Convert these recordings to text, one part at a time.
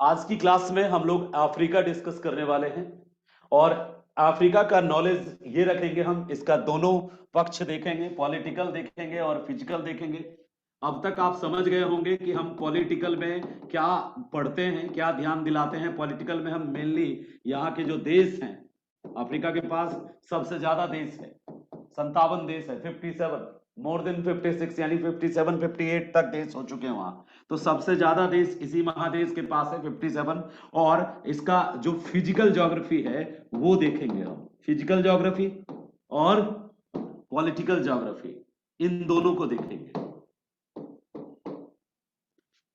आज की क्लास में हम लोग अफ्रीका डिस्कस करने वाले हैं और अफ्रीका का नॉलेज ये रखेंगे हम, इसका दोनों पक्ष देखेंगे, पॉलिटिकल देखेंगे और फिजिकल देखेंगे। अब तक आप समझ गए होंगे कि हम पॉलिटिकल में क्या पढ़ते हैं, क्या ध्यान दिलाते हैं। पॉलिटिकल में हम मेनली यहाँ के जो देश हैं, अफ्रीका के पास सबसे ज्यादा देश है, 57 देश है, 57, मोर देन 56, यानी 57 58 तक देश हो चुके हैं वहां। तो सबसे ज्यादा देश इसी महादेश के पास है, 57। और इसका जो फिजिकल ज्योग्राफी है वो देखेंगे हम, फिजिकल ज्योग्राफी और पॉलिटिकल ज्योग्राफी, इन दोनों को देखेंगे,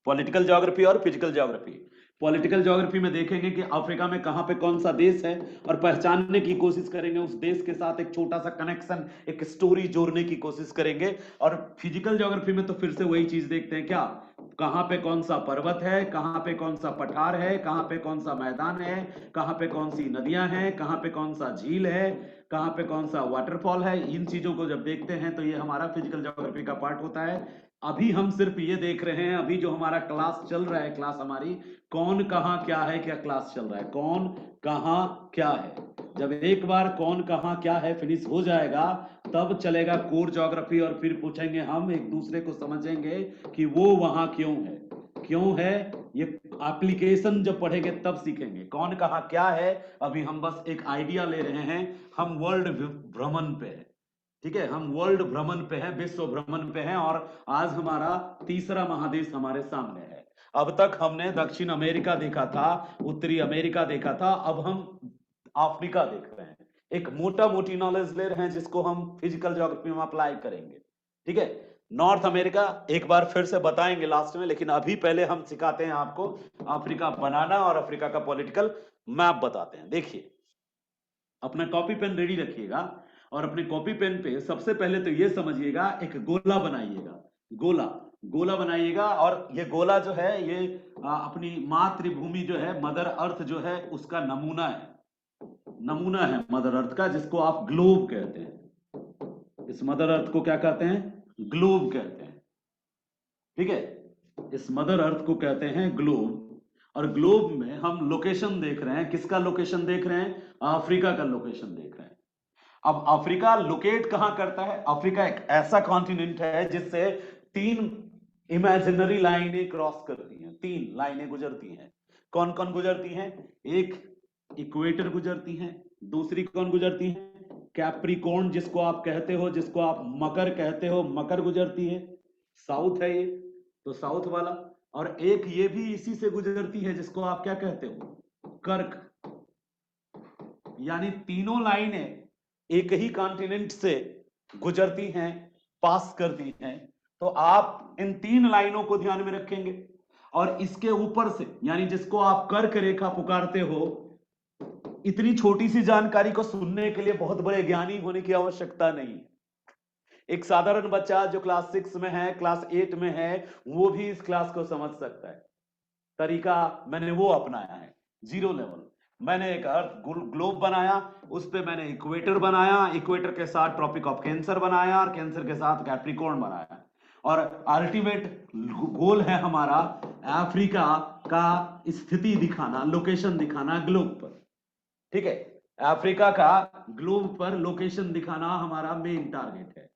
पॉलिटिकल ज्योग्राफी और फिजिकल ज्योग्राफी। पॉलिटिकल ज्योग्राफी में देखेंगे कि अफ्रीका में कहां पे कौन सा देश है और पहचानने की कोशिश करेंगे, उस देश के साथ एक छोटा सा कनेक्शन, एक स्टोरी जोड़ने की कोशिश करेंगे। और फिजिकल ज्योग्राफी में तो फिर से वही चीज देखते हैं, क्या कहां पे कौन सा पर्वत है, कहां पे कौन सा पठार है, कहां पे कौन सा मैदान है, कहां पे कौन सी नदियां हैं, कहां पे कौन सा झील है, कहां पे कौन सा वाटरफॉल है। इन चीजों को जब देखते हैं तो ये हमारा फिजिकल ज्योग्राफी का पार्ट होता है। अभी हम सिर्फ ये देख रहे हैं, अभी जो हमारा क्लास चल रहा है, क्लास हमारी कौन कहां क्या है, क्या क्लास चल रहा है, कौन कहां क्या है। जब एक बार कौन कहां क्या है फिनिश हो जाएगा तब चलेगा कोर ज्योग्राफी, और फिर पूछेंगे हम एक दूसरे को, समझेंगे कि वो वहां क्यों है, क्यों है। ये एप्लीकेशन जब पढ़ेंगे तब सीखेंगे कौन कहां क्या है। अभी हम बस एक आइडिया ले रहे हैं, हम वर्ल्ड भ्रमण पे है, ठीक है, हम वर्ल्ड भ्रमण पे हैं, विश्व भ्रमण पे हैं, और आज हमारा तीसरा महादेश हमारे सामने है। अब तक हमने दक्षिण अमेरिका देखा था, उत्तरी अमेरिका देखा था, अब हम अफ्रीका देख रहे हैं। एक मोटा मोटी नॉलेज ले रहे हैं जिसको हम फिजिकल ज्योग्राफी में अप्लाई करेंगे, ठीक है। नॉर्थ अमेरिका एक बार फिर से बताएंगे लास्ट में, लेकिन अभी पहले हम सिखाते हैं आपको अफ्रीका बनाना और अफ्रीका का पॉलिटिकल मैप बताते हैं। देखिए, अपना कॉपी पेन रेडी रखिएगा और अपने कॉपी पेन पे सबसे पहले तो ये समझिएगा, एक गोला बनाइएगा, गोला गोला बनाइएगा। और ये गोला जो है ये अपनी मातृभूमि जो है, मदर अर्थ जो है, उसका नमूना है, नमूना है मदर अर्थ का, जिसको आप ग्लोब कहते हैं। इस मदर अर्थ को क्या कहते हैं? ग्लोब कहते हैं, ठीक है। इस मदर अर्थ को कहते हैं ग्लोब। और ग्लोब में हम लोकेशन देख रहे हैं, किसका लोकेशन देख रहे हैं? अफ्रीका का लोकेशन देख रहे हैं। अब अफ्रीका लोकेट कहां करता है? अफ्रीका एक ऐसा कॉन्टिनेंट है जिससे 3 इमेजिनरी लाइनें क्रॉस करती हैं, 3 लाइनें गुजरती हैं। कौन कौन गुजरती हैं? एक इक्वेटर गुजरती हैं, दूसरी कौन गुजरती है? कैप्रिकॉर्न, जिसको आप कहते हो, जिसको आप मकर कहते हो, मकर गुजरती है, साउथ है ये, तो साउथ वाला। और एक ये भी इसी से गुजरती है जिसको आप क्या कहते हो? कर्क। यानी तीनों लाइनें एक ही कॉन्टिनेंट से गुजरती हैं, पास करती हैं। तो आप इन 3 लाइनों को ध्यान में रखेंगे, और इसके ऊपर से, यानी जिसको आप कर्क रेखा पुकारते हो, इतनी छोटी सी जानकारी को सुनने के लिए बहुत बड़े ज्ञानी होने की आवश्यकता नहीं है। एक साधारण बच्चा जो क्लास 6 में है, क्लास 8 में है, वो भी इस क्लास को समझ सकता है। तरीका मैंने वो अपनाया है, 0 लेवल। मैंने एक अर्थ ग्लोब बनाया, उस पे मैंने इक्वेटर बनाया, इक्वेटर के साथ ट्रॉपिक ऑफ कैंसर बनाया, और कैंसर के साथ कैप्रिकॉर्न बनाया। और अल्टीमेट गोल है हमारा अफ्रीका का स्थिति दिखाना, लोकेशन दिखाना ग्लोब पर, ठीक है। अफ्रीका का ग्लोब पर लोकेशन दिखाना हमारा मेन टारगेट है।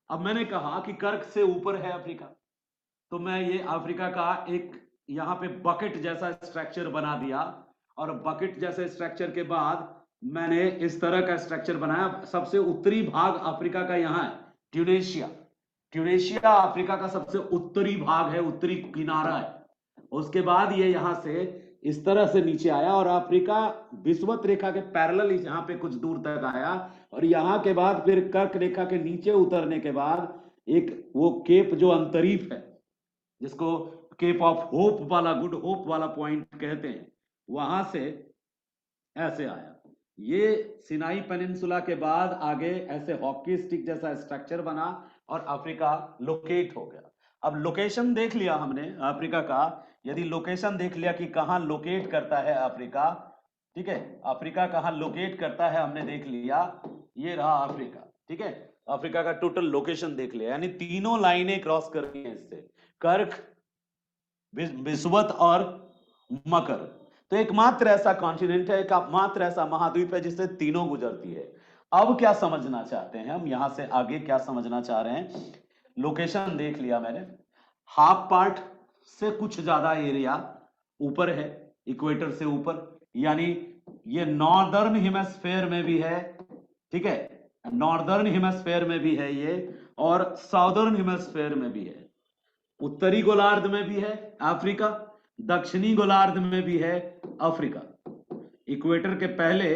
अब मैंने कहा कि कर्क से ऊपर है अफ्रीका, तो मैं ये अफ्रीका का एक यहाँ पे बकेट जैसा स्ट्रक्चर बना दिया, और बकेट जैसे स्ट्रक्चर के बाद मैंने इस तरह का स्ट्रक्चर बनाया। सबसे उत्तरी भाग अफ्रीका का यहाँ है, ट्यूनेशिया। ट्यूनेशिया अफ्रीका का सबसे उत्तरी भाग है, उत्तरी किनारा है। उसके बाद ये यहां से इस तरह से नीचे आया, और अफ्रीका विषुवत रेखा के पैरेलल यहाँ पे कुछ दूर तक आया, और यहाँ के बाद फिर कर्क रेखा के नीचे उतरने के बाद एक वो केप जो अंतरीप है, जिसको केप ऑफ होप वाला, गुड होप वाला पॉइंट कहते हैं, वहां से ऐसे आया। ये सिनाई पेनिनसुला के बाद आगे ऐसे हॉकी स्टिक जैसा स्ट्रक्चर बना, और अफ्रीका लोकेट हो गया। अब लोकेशन देख लिया हमने अफ्रीका का, यदि लोकेशन देख लिया कि कहां लोकेट करता है अफ्रीका, ठीक है, अफ्रीका कहां लोकेट करता है हमने देख लिया, ये रहा अफ्रीका, ठीक है। अफ्रीका का टोटल लोकेशन देख लिया, यानी तीनों लाइनें क्रॉस कर रही हैं इससे, कर्क, विषुवत और मकर। तो एकमात्र ऐसा कॉन्टिनेंट है, एकमात्र ऐसा महाद्वीप है जिससे तीनों गुजरती है। अब क्या समझना चाहते हैं हम, यहां से आगे क्या समझना चाह रहे हैं? लोकेशन देख लिया मैंने, हाफ पार्ट से कुछ ज्यादा एरिया ऊपर है, इक्वेटर से ऊपर, यानी ये नॉर्दर्न हेमिस्फेयर में भी है, ठीक है, नॉर्दर्न हेमिस्फेयर में भी है ये, और साउदर्न हेमिस्फेयर में भी है। उत्तरी गोलार्ध में भी है अफ्रीका, दक्षिणी गोलार्ध में भी है अफ्रीका। इक्वेटर के पहले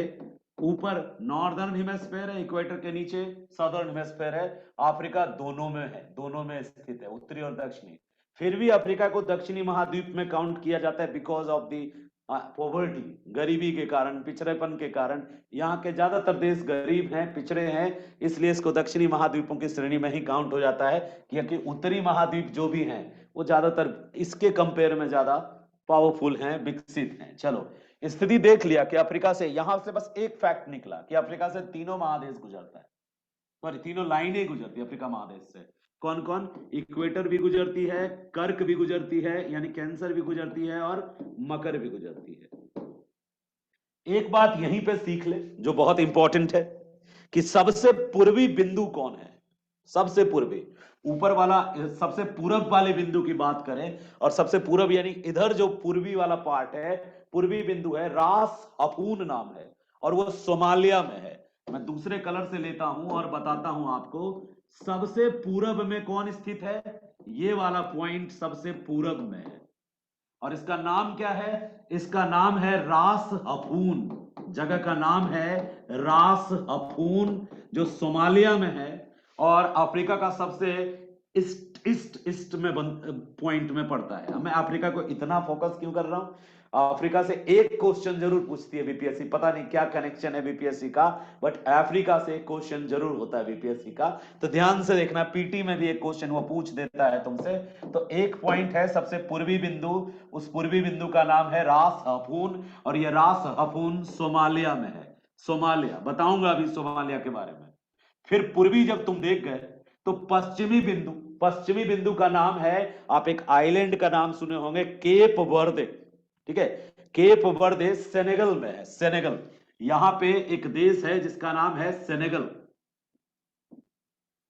ऊपर नॉर्दर्न हेमिस्फेयर है, इक्वेटर के नीचे साउदर्न हेमिस्फेयर है। अफ्रीका दोनों में है, दोनों में स्थित है, उत्तरी और दक्षिणी। फिर भी अफ्रीका को दक्षिणी महाद्वीप में काउंट किया जाता है बिकॉज ऑफ दी पॉवर्टी, गरीबी के कारण, पिछड़ेपन के कारण। यहाँ के ज्यादातर देश गरीब हैं, पिछड़े हैं, इसलिए इसको दक्षिणी महाद्वीपों की श्रेणी में ही काउंट हो जाता है, क्योंकि उत्तरी महाद्वीप जो भी हैं वो ज्यादातर इसके कंपेयर में ज्यादा पावरफुल हैं, विकसित हैं। चलो, स्थिति देख लिया कि अफ्रीका से, यहां से बस एक फैक्ट निकला कि अफ्रीका से तीनों महादेश गुजरता है, सॉरी तीनों लाइनें गुजरती है अफ्रीका महादेश से। कौन कौन? इक्वेटर भी गुजरती है, कर्क भी गुजरती है यानी कैंसर भी गुजरती है, और मकर भी गुजरती है। एक बात यहीं पे सीख ले जो बहुत इंपॉर्टेंट है कि सबसे पूर्वी बिंदु कौन है? सबसे पूर्वी, ऊपर वाला, सबसे पूरब वाले बिंदु की बात करें, और सबसे पूरब यानी इधर जो पूर्वी वाला पार्ट है, पूर्वी बिंदु है, रास हपून नाम है, और वो सोमालिया में है। मैं दूसरे कलर से लेता हूं और बताता हूं आपको, सबसे पूरब में कौन स्थित है? ये वाला पॉइंट सबसे पूरब में है, और इसका नाम क्या है? इसका नाम है रास हपून। जगह का नाम है रास हपून, जो सोमालिया में है, और अफ्रीका का सबसे ईस्ट में पॉइंट में पड़ता है। मैं अफ्रीका को इतना फोकस क्यों कर रहा हूं? अफ्रीका से एक क्वेश्चन जरूर पूछती है बीपीएससी, पता नहीं क्या कनेक्शन है बीपीएससी का, बट अफ्रीका से एक क्वेश्चन जरूर होता है बीपीएससी का। तो ध्यान से देखना, पीटी में भी एक क्वेश्चन वो पूछ देता है तुमसे। तो एक पॉइंट है सबसे पूर्वी बिंदु, उस पूर्वी बिंदु का नाम है रास हपून, और यह रास हपून सोमालिया में है। सोमालिया बताऊंगा अभी सोमालिया के बारे में। फिर पूर्वी जब तुम देख गए तो पश्चिमी बिंदु, पश्चिमी बिंदु का नाम है, आप एक आइलैंड का नाम सुने होंगे, केप वर्दे, ठीक है, केप वर्दे सेनेगल में है। सेनेगल, यहां पे एक देश है जिसका नाम है सेनेगल,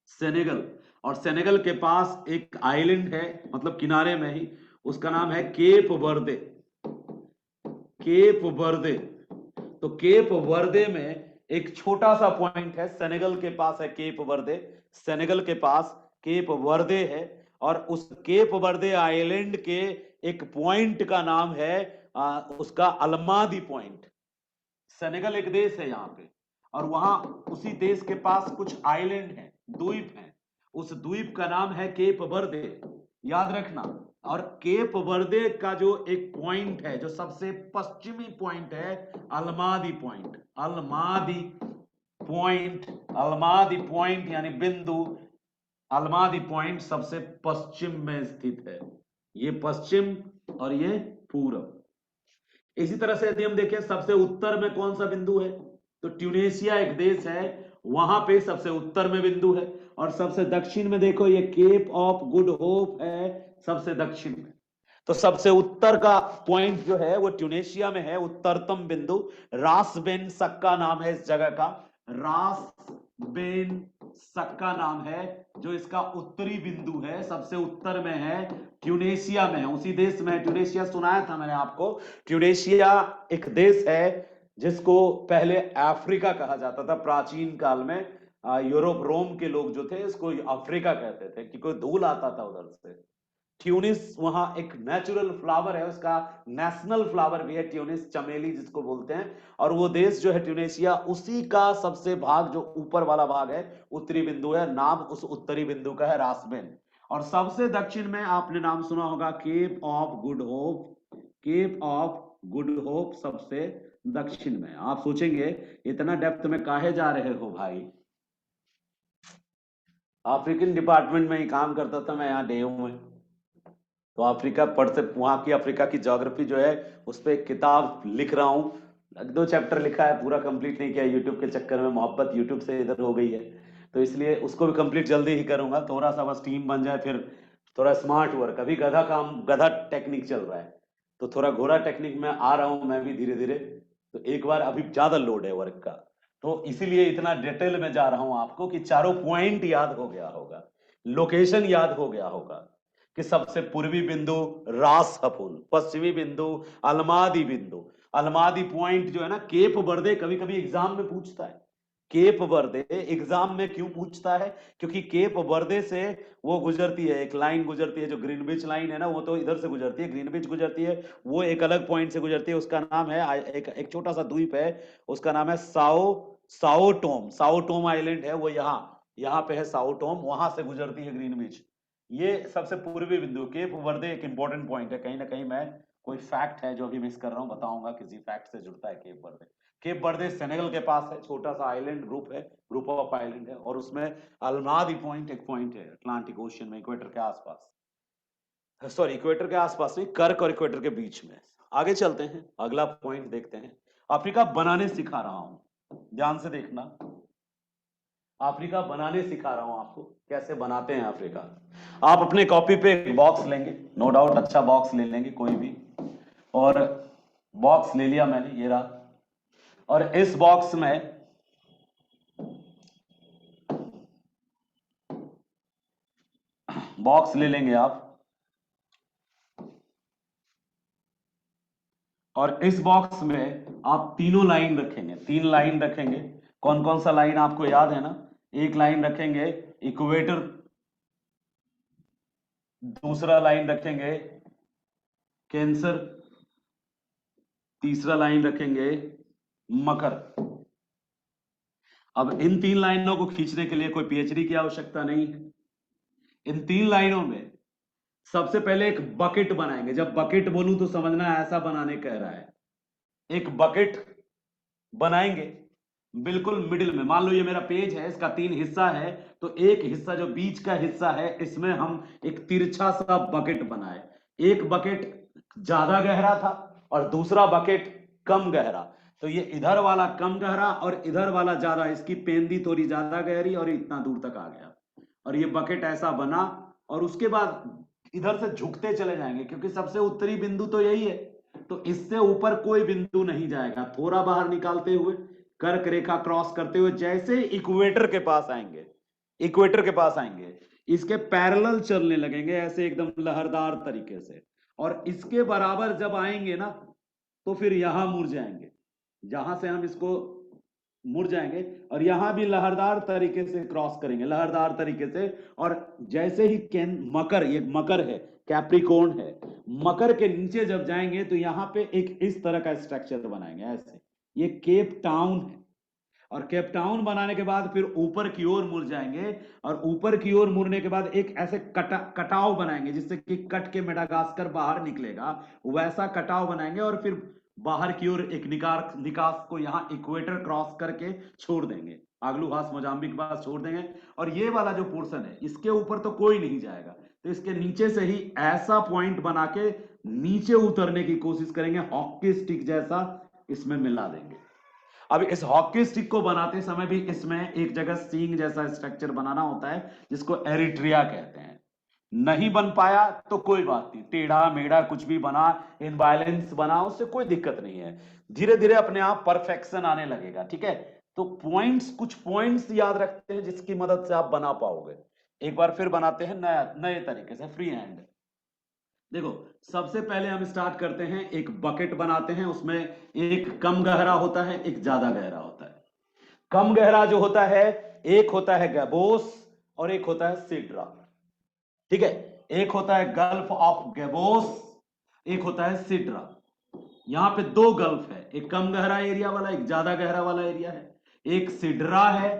सेनेगल, और सेनेगल के पास एक आइलैंड है, मतलब किनारे में ही, उसका नाम है केप वर्दे, केप वर्दे। तो केप वर्दे में एक छोटा सा पॉइंट है, सेनेगल के पास है केप वर्दे, सेनेगल के पास केप वर्दे है, और उस केप वर्दे आइलैंड के एक पॉइंट का नाम है उसका अलमादी पॉइंट। सेनेगल एक देश है यहाँ पे, और वहां उसी देश के पास कुछ आइलैंड हैं, द्वीप हैं, उस द्वीप का नाम है केप वर्दे, याद रखना। और केप वर्दे का जो एक पॉइंट है, जो सबसे पश्चिमी पॉइंट है, अलमादी पॉइंट, अलमादी पॉइंट, अलमादी पॉइंट यानी बिंदु, अलमादी पॉइंट सबसे पश्चिम में स्थित है। ये पश्चिम और ये पूरब। इसी तरह से यदि हम देखें सबसे उत्तर में कौन सा बिंदु है, तो ट्यूनेशिया एक देश है, वहां पे सबसे उत्तर में बिंदु है। और सबसे दक्षिण में देखो, ये केप ऑफ गुड होप है सबसे दक्षिण में। तो सबसे उत्तर का पॉइंट जो है वो ट्यूनेशिया में है, उत्तरतम बिंदु। रास बेन सक्का नाम है इस जगह का, रास बेन सक्का नाम है, जो इसका उत्तरी बिंदु है, सबसे उत्तर में है, ट्यूनेशिया में है, उसी देश में है। ट्यूनेशिया सुनाया था मैंने आपको, ट्यूनेशिया एक देश है जिसको पहले अफ्रीका कहा जाता था प्राचीन काल में। यूरोप, रोम के लोग जो थे इसको अफ्रीका कहते थे, क्योंकि धूल आता था उधर से। ट्यूनिस वहां एक नेचुरल फ्लावर है, उसका नेशनल फ्लावर भी है ट्यूनिस, चमेली जिसको बोलते हैं। और वो देश जो है ट्यूनेशिया, उसी का सबसे भाग जो ऊपर वाला भाग है, उत्तरी बिंदु है, नाम उस उत्तरी बिंदु का है रासबेन। और सबसे दक्षिण में आपने नाम सुना होगा Cape of Good Hope, Cape of Good Hope सबसे दक्षिण में। आप सोचेंगे इतना डेप्थ में काहे जा रहे हो भाई? अफ्रीकन डिपार्टमेंट में ही काम करता था मैं यहाँ डेयू में, तो अफ्रीका पढ़ते, वहां की अफ्रीका की ज्योग्राफी जो है उस पर एक किताब लिख रहा हूँ। 2 चैप्टर लिखा है, पूरा कंप्लीट नहीं किया, यूट्यूब के चक्कर में मोहब्बत यूट्यूब से इधर हो गई है, तो इसलिए उसको भी कंप्लीट जल्दी ही करूंगा। थोड़ा सा बस टीम बन जाए, फिर थोड़ा स्मार्ट वर्क, अभी गधा काम, गधा टेक्निक चल रहा है, तो थोड़ा घोड़ा टेक्निक में आ रहा हूं मैं भी धीरे धीरे। तो एक बार अभी ज्यादा लोड है वर्क का, तो इसीलिए इतना डिटेल में जा रहा हूं आपको कि चारों पॉइंट याद हो गया होगा, लोकेशन याद हो गया होगा कि सबसे पूर्वी बिंदु रास हपुन, पश्चिमी बिंदु अलमादी बिंदु। अलमादी पॉइंट जो है ना, केप वर्दे कभी कभी एग्जाम में पूछता है। केप वर्दे एग्जाम में क्यों पूछता है? क्योंकि केप वर्दे से वो गुजरती है, एक लाइन गुजरती है जो ग्रीनविच लाइन है ना, वो तो इधर से गुजरती है, ग्रीनविच गुजरती है, वो एक अलग पॉइंट से गुजरती है, उसका नाम है, एक छोटा सा द्वीप है, उसका नाम है Sao Sao Tomé. Sao Tomé island है वो, यहाँ यहाँ पे है साओ टोम, वहां से गुजरती है ग्रीनविच। ये सबसे पूर्वी बिंदु केप वर्दे एक इंपॉर्टेंट पॉइंट है। कहीं ना कहीं मैं कोई फैक्ट है जो अभी मिस कर रहा हूं, बताऊंगा किसी फैक्ट से जुड़ता है केप वर्दे। केप वर्दे सेनेगल के पास है, छोटा सा आइलैंड ग्रुप है, ग्रुप ऑफ आइलैंड है, और उसमें अलमादी पॉइंट एक पॉइंट है अटलांटिक ओशियन में, इक्वेटर के आसपास, सॉरी इक्वेटर के आसपास नहीं, कर्क और इक्वेटर के बीच में। आगे चलते हैं, अगला पॉइंट देखते हैं। अफ्रीका बनाने सिखा रहा हूं, ध्यान से देखना, अफ्रीका बनाने सिखा रहा हूं आपको, कैसे बनाते हैं अफ्रीका। आप अपने कॉपी पे एक बॉक्स लेंगे, नो डाउट अच्छा बॉक्स ले लेंगे कोई भी, और बॉक्स ले लिया मैंने, ये रहा, और इस बॉक्स में बॉक्स ले लेंगे आप, और इस बॉक्स में आप तीनों लाइन रखेंगे, 3 लाइन रखेंगे। कौन कौन सा लाइन आपको याद है ना? एक लाइन रखेंगे इक्वेटर, दूसरा लाइन रखेंगे कैंसर, तीसरा लाइन रखेंगे मकर। अब इन 3 लाइनों को खींचने के लिए कोई पीएचडी की आवश्यकता नहीं है। इन 3 लाइनों में सबसे पहले एक बकेट बनाएंगे। जब बकेट बोलूं तो समझना ऐसा बनाने कह रहा है। एक बकेट बनाएंगे बिल्कुल मिडिल में। मान लो ये मेरा पेज है, इसका 3 हिस्सा है, तो एक हिस्सा जो बीच का हिस्सा है, इसमें हम एक तिरछा सा बकेट बनाए। एक बकेट ज्यादा गहरा था और दूसरा बकेट कम गहरा, तो ये इधर वाला कम गहरा और इधर वाला ज्यादा, इसकी पेंदी थोड़ी ज्यादा गहरी और इतना दूर तक आ गया, और ये बकेट ऐसा बना। और उसके बाद इधर से झुकते चले जाएंगे, क्योंकि सबसे उत्तरी बिंदु तो यही है, तो इससे ऊपर कोई बिंदु नहीं जाएगा। थोड़ा बाहर निकालते हुए, कर्क रेखा क्रॉस करते हुए, जैसे इक्वेटर के पास आएंगे, इक्वेटर के पास आएंगे, इसके पैरेलल चलने लगेंगे ऐसे एकदम लहरदार तरीके से, और इसके बराबर जब आएंगे ना, तो फिर यहां मुड़ जाएंगे, जहां से हम इसको मुड़ जाएंगे, और यहां भी लहरदार तरीके से क्रॉस करेंगे, लहरदार तरीके से। और जैसे ही मकर, ये मकर है, कैप्रिकॉर्न है, मकर के नीचे जब जाएंगे तो यहां पे एक इस तरह का स्ट्रक्चर बनाएंगे ऐसे, ये केप टाउन है। और केप टाउन बनाने के बाद फिर ऊपर की ओर मुड़ जाएंगे, और ऊपर की ओर मुड़ने के बाद एक ऐसे कटाव बनाएंगे, जिससे कि कट के मेडागास्कर बाहर निकलेगा, वैसा कटाव बनाएंगे, और फिर बाहर की ओर एक निकास को यहाँ इक्वेटर क्रॉस करके छोड़ देंगे, आगलू घास मोजाम्बिक के पास छोड़ देंगे। और ये वाला जो पोर्शन है, इसके ऊपर तो कोई नहीं जाएगा, तो इसके नीचे से ही ऐसा पॉइंट बना के नीचे उतरने की कोशिश करेंगे, हॉकी स्टिक जैसा इसमें मिला देंगे। अब इस हॉकी स्टिक को बनाते समय भी इसमें एक जगह सींग जैसा स्ट्रक्चर बनाना होता है, जिसको एरिट्रिया कहते हैं। नहीं बन पाया तो कोई बात नहीं, टेढ़ा मेढ़ा कुछ भी बना, इनबैलेंस बना, उससे कोई दिक्कत नहीं है, धीरे धीरे अपने आप परफेक्शन आने लगेगा। ठीक है, तो पॉइंट्स, कुछ पॉइंट्स याद रखते हैं जिसकी मदद से आप बना पाओगे। एक बार फिर बनाते हैं नया नए तरीके से, फ्री हैंड। देखो, सबसे पहले हम स्टार्ट करते हैं, एक बकेट बनाते हैं, उसमें एक कम गहरा होता है, एक ज्यादा गहरा होता है। कम गहरा जो होता है, एक होता है गैबोस और एक होता है सिड्रा। ठीक है, एक होता है गल्फ ऑफ गैबोस, एक होता है सिड्रा। यहां पे 2 गल्फ है, एक कम गहरा एरिया वाला, एक ज्यादा गहरा वाला एरिया है, एक सिड्रा है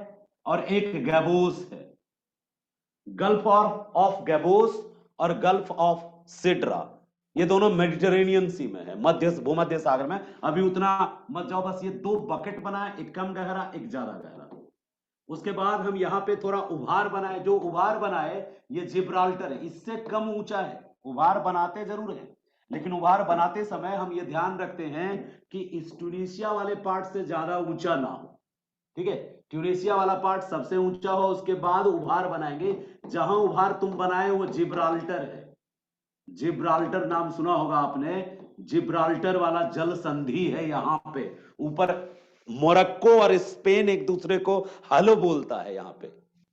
और एक गैबोस है। गल्फ ऑफ गैबोस और गल्फ ऑफ सिड्रा, ये दोनों मेडिटेरेनियन सी में है, मध्य भूमध्य सागर में। अभी उतना मत जाओ, बस ये 2 बकेट बनाए, एक कम गहरा एक ज्यादा गहरा। उसके बाद हम यहाँ पे थोड़ा उभार बनाए, जो उभार बनाए ये जिब्राल्टर है, इससे कम ऊंचा है। उभार बनाते जरूर है, लेकिन उभार बनाते समय हम ये ध्यान रखते हैं कि इस ट्यूनीशिया वाले पार्ट से ज्यादा ऊंचा ना हो। ठीक है, ट्यूनेशिया वाला पार्ट सबसे ऊंचा हो, उसके बाद उभार बनाएंगे। जहां उभार तुम बनाए वो जिब्राल्टर है। जिब्राल्टर नाम सुना होगा आपने, जिब्राल्टर वाला जल संधि है यहाँ पे ऊपर। मोरक्को और स्पेन एक दूसरे को हेलो बोलता है यहाँ पे।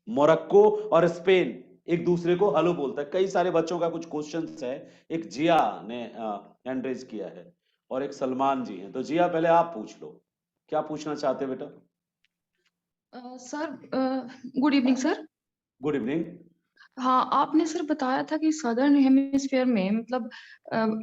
मोरक्को और स्पेन एक दूसरे को हेलो बोलता है। कई सारे बच्चों का कुछ क्वेश्चंस है। एक जिया ने हैंड रेज किया है और एक सलमान जी हैं। तो जिया पहले आप पूछ लो, क्या पूछना चाहते हैं बेटा? Sir, good evening sir. Good evening. हाँ, आपने सर बताया था कि सदर्न हेमिस्फीयर में मतलब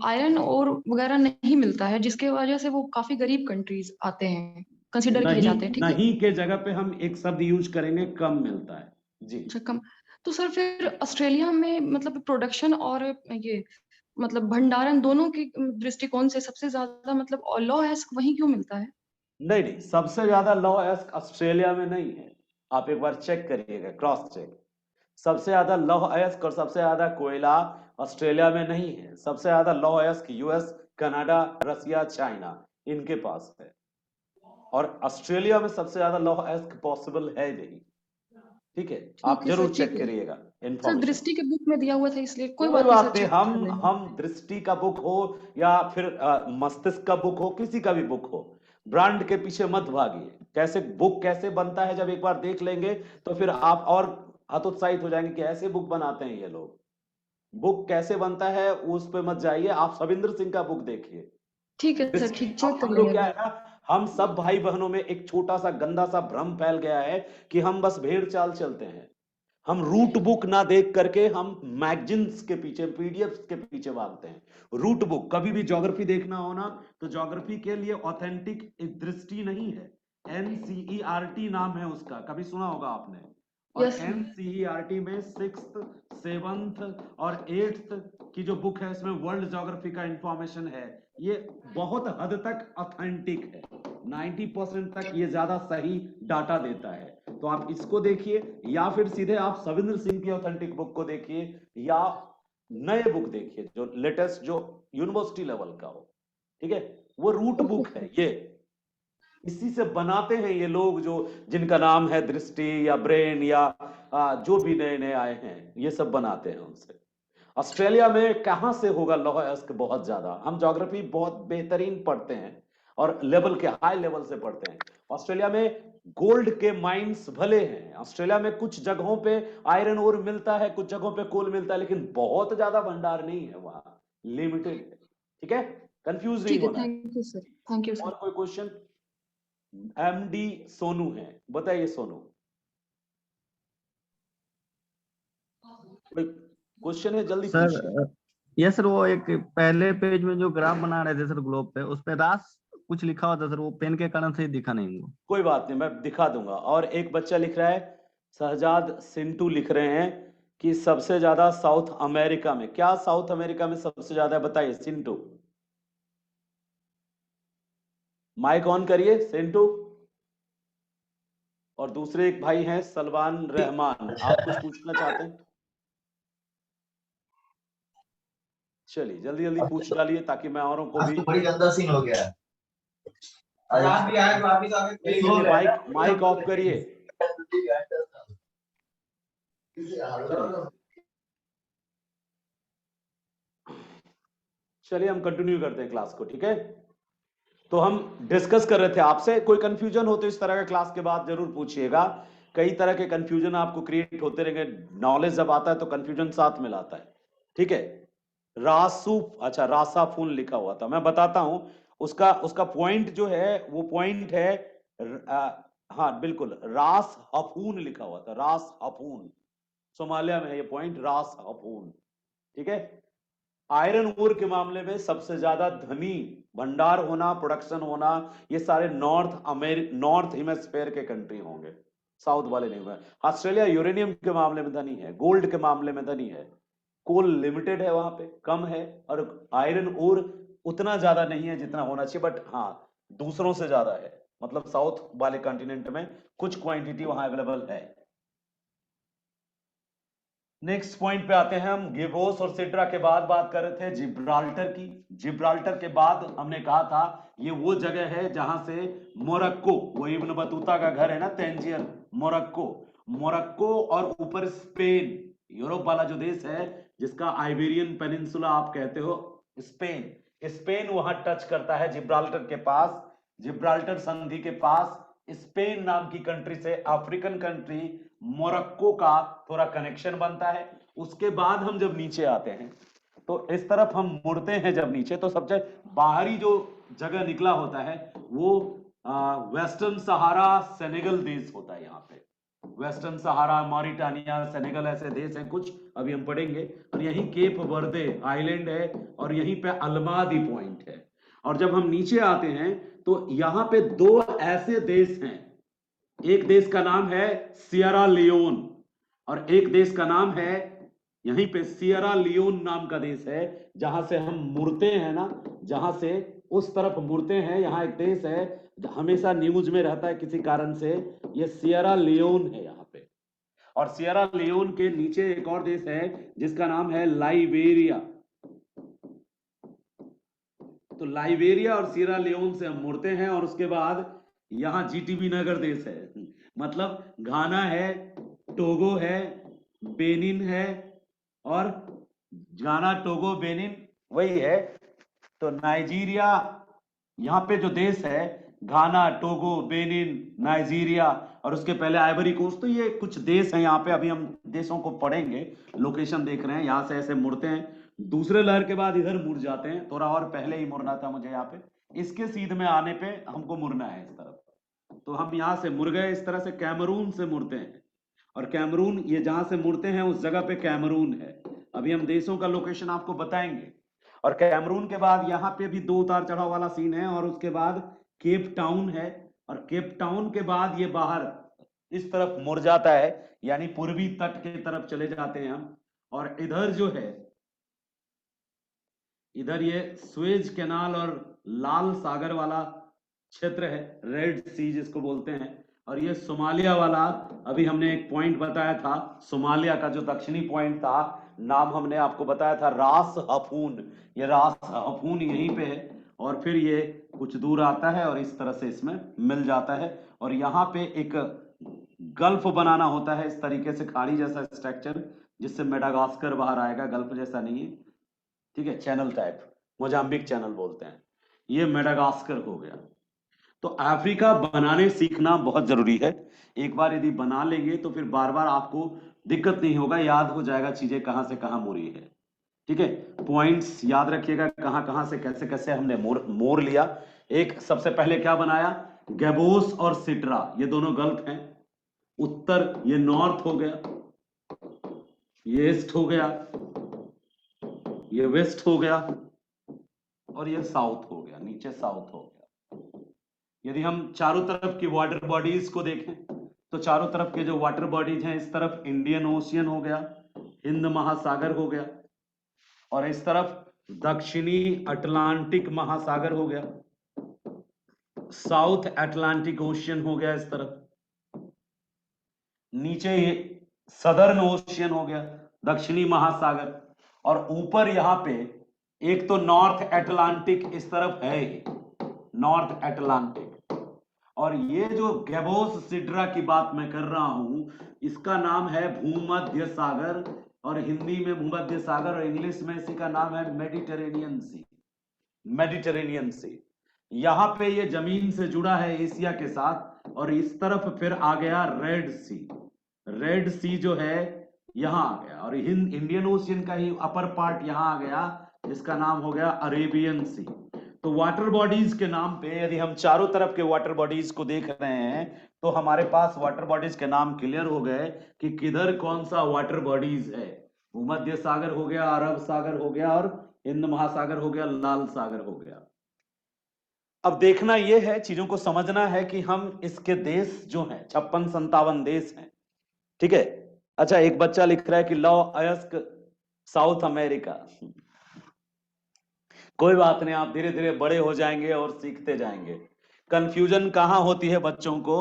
आयरन और वगैरह नहीं मिलता है, जिसके वजह से वो काफी गरीब कंट्रीज आते हैं, कंसिडर किए नहीं, जाते हैं, ठीक है? नहीं के जगह पे हम एक शब्द यूज करेंगे, कम मिलता है जी। अच्छा, कम। तो सर फिर ऑस्ट्रेलिया में मतलब प्रोडक्शन और ये मतलब भंडारण दोनों के दृष्टिकोण से सबसे ज्यादा मतलब लॉ एस्क वहीं क्यों मिलता है? नहीं नहीं, सबसे ज्यादा लॉ एस्क ऑस्ट्रेलिया में नहीं है। आप एक बार चेक करिएगा, क्रॉस चेक। सबसे ज्यादा लौह अयस्क और सबसे ज्यादा कोयला ऑस्ट्रेलिया में नहीं है। सबसे ज्यादा लौह अयस्क यूएस, कनाडा, रसिया, चाइना, इनके पास है। और ऑस्ट्रेलिया में सबसे ज्यादा लौह अयस्क पॉसिबल है नहीं। ठीक है, आप ठीक है जरूर सर, चेक ठीक है करिएगा सर। इंफॉर्मेशन। दृष्टि के बुक में दिया हुआ था, इसलिए कोई कोई बात नहीं बात सर, नहीं, चेक कर लेंगे। हम दृष्टि का बुक हो या फिर मस्तिष्क का बुक हो, किसी का भी बुक हो, ब्रांड के पीछे मत भागिए। कैसे बुक कैसे बनता है जब एक बार देख लेंगे तो फिर आप और हतोत्साहित हो जाएंगे कि ऐसे बुक बनाते हैं ये लोग। बुक कैसे बनता है उस पे मत जाइए, आप सविंदर सिंह का बुक देखिए। ठीक है सर, दृष्टि, ठीक, अब चेक कर हम लोग लेंगे क्या अभी। है ना, हम सब भाई बहनों में एक छोटा सा गंदा सा भ्रम फैल गया है कि हम बस भेड़ चाल चलते हैं। हम रूट बुक ना देख करके हम मैगजीन्स के पीछे, पीडीएफ के पीछे भागते हैं। रूट बुक, कभी भी ज्योग्राफी देखना हो ना, तो ज्योग्राफी के लिए ऑथेंटिक एक दृष्टि नहीं है, एनसीईआरटी नाम है उसका, कभी सुना होगा आपने। और यस। एनसीईआरटी में 6th 7th और 8th की जो बुक है इसमें वर्ल्ड ज्योग्राफी का इंफॉर्मेशन है। ये बहुत हद तक ऑथेंटिक है, 90% तक ये ज्यादा सही डाटा देता है। तो आप इसको देखिए या फिर सीधे आप सविंद्र सिंह की ऑथेंटिक बुक को देखिए, या नए बुक देखिए जो लेटेस्ट, जो यूनिवर्सिटी लेवल का हो। ठीक है, वो रूट ओके बुक सर। है ये। इसी से बनाते हैं ये लोग जो, जिनका नाम है दृष्टि या ब्रेन या जो भी नए नए आए हैं, ये सब बनाते हैं उनसे। ऑस्ट्रेलिया में कहां से होगा लौह अयस्क? बहुत ज्यादा, हम ज्योग्राफी बहुत बेहतरीन पढ़ते हैं और लेवल के हाई लेवल से पढ़ते हैं। ऑस्ट्रेलिया में गोल्ड के माइंस भले हैं, ऑस्ट्रेलिया में कुछ जगहों पे आयरन ओर मिलता है, कुछ जगहों पे कोल मिलता है, लेकिन बहुत ज्यादा भंडार नहीं है वहां, लिमिटेड है। ठीक है, कंफ्यूज नहीं ठीक है, होना है। Thank you sir, thank you और सर। कोई क्वेश्चन? एमडी सोनू है, बताइए सोनू, कोई क्वेश्चन है? जल्दी पूछिए। सर ये सर वो एक पहले पेज में जो ग्राफ बना रहे थे सर ग्लोब पे, उस पे रास कुछ लिखा हुआ था सर, वो पेन के कारण से ही दिखा नहीं वो। कोई बात नहीं, मैं दिखा दूंगा। और एक बच्चा लिख रहा है, शहजाद सिंटू लिख रहे हैं कि सबसे ज्यादा साउथ अमेरिका में, क्या साउथ अमेरिका में सबसे ज्यादा है? बताइए सिंटू, माइक ऑन करिए सिंटू। और दूसरे एक भाई हैं सलमान रहमान, आप कुछ पूछना चाहते हैं? चलिए जल्दी जल्दी पूछ डालिए ताकि मैं औरों को आज भी। तो बड़ी गंदा सीन हो गया है। आज आप भी आए, वापिस आके चलिए चलिए, माइक माइक ऑफ करिए। चलिए हम कंटिन्यू करते हैं क्लास को, ठीक है? तो हम डिस्कस कर रहे थे आपसे, कोई कंफ्यूजन हो तो इस तरह का क्लास के बाद जरूर पूछिएगा। कई तरह के कंफ्यूजन आपको क्रिएट होते रहेंगे, नॉलेज जब आता है तो कंफ्यूजन साथ में लाता है। ठीक है, रासू, अच्छा रासाफून लिखा हुआ था, मैं बताता हूं उसका उसका पॉइंट जो है, वो पॉइंट है हाँ बिल्कुल, रास हफून लिखा हुआ था, रास हफून, सोमालिया में है ये पॉइंट, रास हफून। ठीक है, आयरन ओर के मामले में सबसे ज्यादा धनी, भंडार होना, प्रोडक्शन होना, ये सारे नॉर्थ हेमिस्फीयर के कंट्री होंगे, साउथ वाले नहीं होंगे। ऑस्ट्रेलिया यूरेनियम के मामले में धनी है, गोल्ड के मामले में धनी है, कोल लिमिटेड है वहां पे, कम है, और आयरन ओर उतना ज्यादा नहीं है जितना होना चाहिए, बट हाँ दूसरों से ज्यादा है। मतलब साउथ वाले कॉन्टिनेंट में कुछ क्वांटिटी वहां अवेलेबल है। नेक्स्ट पॉइंट पे आते हैं हम। गिबोस और सिड्रा के बाद बात कर रहे थे जिब्राल्टर की। जिब्राल्टर के बाद हमने कहा था ये वो जगह है जहां से मोरक्को, वो इब्न बतूता का घर है ना, तंजीर, मोरक्को, मोरक्को और ऊपर स्पेन, यूरोप वाला जो देश है जिसका आइबेरियन पेनिनसुला आप कहते हो, स्पेन, स्पेन वहां टच करता है जिब्राल्टर के पास। जिब्राल्टर संधि के पास स्पेन नाम की कंट्री से अफ्रीकन कंट्री मोरक्को का थोड़ा कनेक्शन बनता है। उसके बाद हम जब नीचे आते हैं तो इस तरफ हम मुड़ते हैं, जब नीचे तो सबसे बाहरी जो जगह निकला होता है वो वेस्टर्न सहारा सेनेगल देश होता है। यहाँ पे वेस्टर्न सहारा, मॉरिटानिया, सेनेगल ऐसे देश हैं कुछ, अभी हम पढ़ेंगे। और यही केप वर्दे आइलैंड है और यहीं पे अलमादी पॉइंट है। और जब हम नीचे आते हैं तो यहाँ पे दो ऐसे देश हैं, एक देश का नाम है सियरा लियोन और एक देश का नाम है यहीं पे सियरा लियोन नाम का देश है, जहां से हम मुड़ते हैं ना, जहां से उस तरफ मुड़ते हैं, यहां एक देश है हमेशा न्यूज में रहता है किसी कारण से, ये सियरा लियोन है यहाँ पे। और सियरा लियोन के नीचे एक और देश है जिसका नाम है लाइबेरिया। तो लाइबेरिया और सियरा लियोन से हम मुड़ते हैं और उसके बाद यहां जीटीबी नगर देश है, मतलब घाना है, टोगो है, बेनिन है, और घाना, टोगो, बेनिन वही है। तो नाइजीरिया, यहाँ पे जो देश है घाना, टोगो, बेनिन, नाइजीरिया और उसके पहले आइवरी कोस्ट, तो ये कुछ देश हैं यहाँ पे। अभी हम देशों को पढ़ेंगे, लोकेशन देख रहे हैं, यहाँ से ऐसे मुड़ते हैं, दूसरे लहर के बाद इधर मुड़ जाते हैं। थोड़ा और पहले ही मुड़ना था मुझे यहाँ पे, इसके सीध में आने पे हमको मुड़ना है इस तरफ। तो हम यहाँ से मुड़ गए, इस तरह से कैमरून से मुड़ते हैं और कैमरून, ये जहां से मुड़ते हैं उस जगह पे कैमरून है। अभी हम देशों का लोकेशन आपको बताएंगे। और कैमरून के बाद यहाँ पे भी 2 उतार चढ़ाव वाला सीन है और उसके बाद केप टाउन है और केप टाउन के बाद ये बाहर इस तरफ मुड़ जाता है, यानी पूर्वी तट के तरफ चले जाते हैं हम। और इधर जो है, इधर ये स्वेज कैनाल और लाल सागर वाला क्षेत्र है, रेड सी जिसको बोलते हैं। और ये सोमालिया वाला, अभी हमने एक पॉइंट बताया था सोमालिया का, जो दक्षिणी पॉइंट था, नाम हमने आपको बताया था रास हफून। ये रास हफून यहीं पे है और फिर ये कुछ दूर आता है और इस तरह से इसमें मिल जाता है। और यहाँ पे एक गल्फ बनाना होता है इस तरीके से, खाड़ी जैसा स्ट्रक्चर, जिससे मेडागास्कर बाहर आएगा, गल्फ जैसा नहीं है, ठीक है, चैनल टाइप, मोजाम्बिक चैनल बोलते हैं, ये मेडागास्कर हो गया। तो अफ्रीका बनाने सीखना बहुत जरूरी है। एक बार यदि बना लेंगे तो फिर बार बार आपको दिक्कत नहीं होगा, याद हो जाएगा चीजें कहां से कहां मुड़ी है। ठीक है, पॉइंट्स याद रखिएगा कहां कहां से कैसे कैसे हमने मोड़ लिया। एक सबसे पहले क्या बनाया, गैबोस और सिड्रा, ये दोनों गल्फ हैं। उत्तर ये नॉर्थ हो गया, ये ईस्ट हो गया, ये वेस्ट हो गया और ये साउथ हो गया, नीचे साउथ हो गया। यदि हम चारों तरफ की वाटर बॉडीज को देखें तो चारों तरफ के जो वाटर बॉडीज हैं, इस तरफ इंडियन ओशियन हो गया, हिंद महासागर हो गया, और इस तरफ दक्षिणी अटलांटिक महासागर हो गया, साउथ अटलांटिक ओशियन हो गया इस तरफ। नीचे ये सदर्न ओशियन हो गया, दक्षिणी महासागर, और ऊपर यहां पे एक तो नॉर्थ अटलांटिक इस तरफ है ही, नॉर्थ अटलांटिक। और ये जो गैबोस सिड्रा की बात मैं कर रहा हूं, इसका नाम है भूमध्य सागर, और हिंदी में भूमध्य सागर, और इंग्लिश में इसी का नाम है मेडिटेरेनियन सी, मेडिटेरेनियन सी। यहां पे ये जमीन से जुड़ा है एशिया के साथ, और इस तरफ फिर आ गया रेड सी, रेड सी जो है यहां आ गया, और इंडियन ओशियन का ही अपर पार्ट यहां आ गया, जिसका नाम हो गया अरेबियन सी। तो वाटर बॉडीज के नाम पे यदि हम चारों तरफ के वाटर बॉडीज को देख रहे हैं तो हमारे पास वाटर बॉडीज के नाम क्लियर हो गए कि किधर कौन सा वाटर बॉडीज है। भूमध्य सागर हो गया, अरब सागर हो गया, और हिंद महासागर हो गया, लाल सागर हो गया। अब देखना यह है, चीजों को समझना है कि हम इसके देश जो हैं 56-57 देश हैं, ठीक है। अच्छा, एक बच्चा लिख रहा है कि लॉ अयस्क साउथ अमेरिका। कोई बात नहीं, आप धीरे धीरे बड़े हो जाएंगे और सीखते जाएंगे। कंफ्यूजन कहां होती है बच्चों को,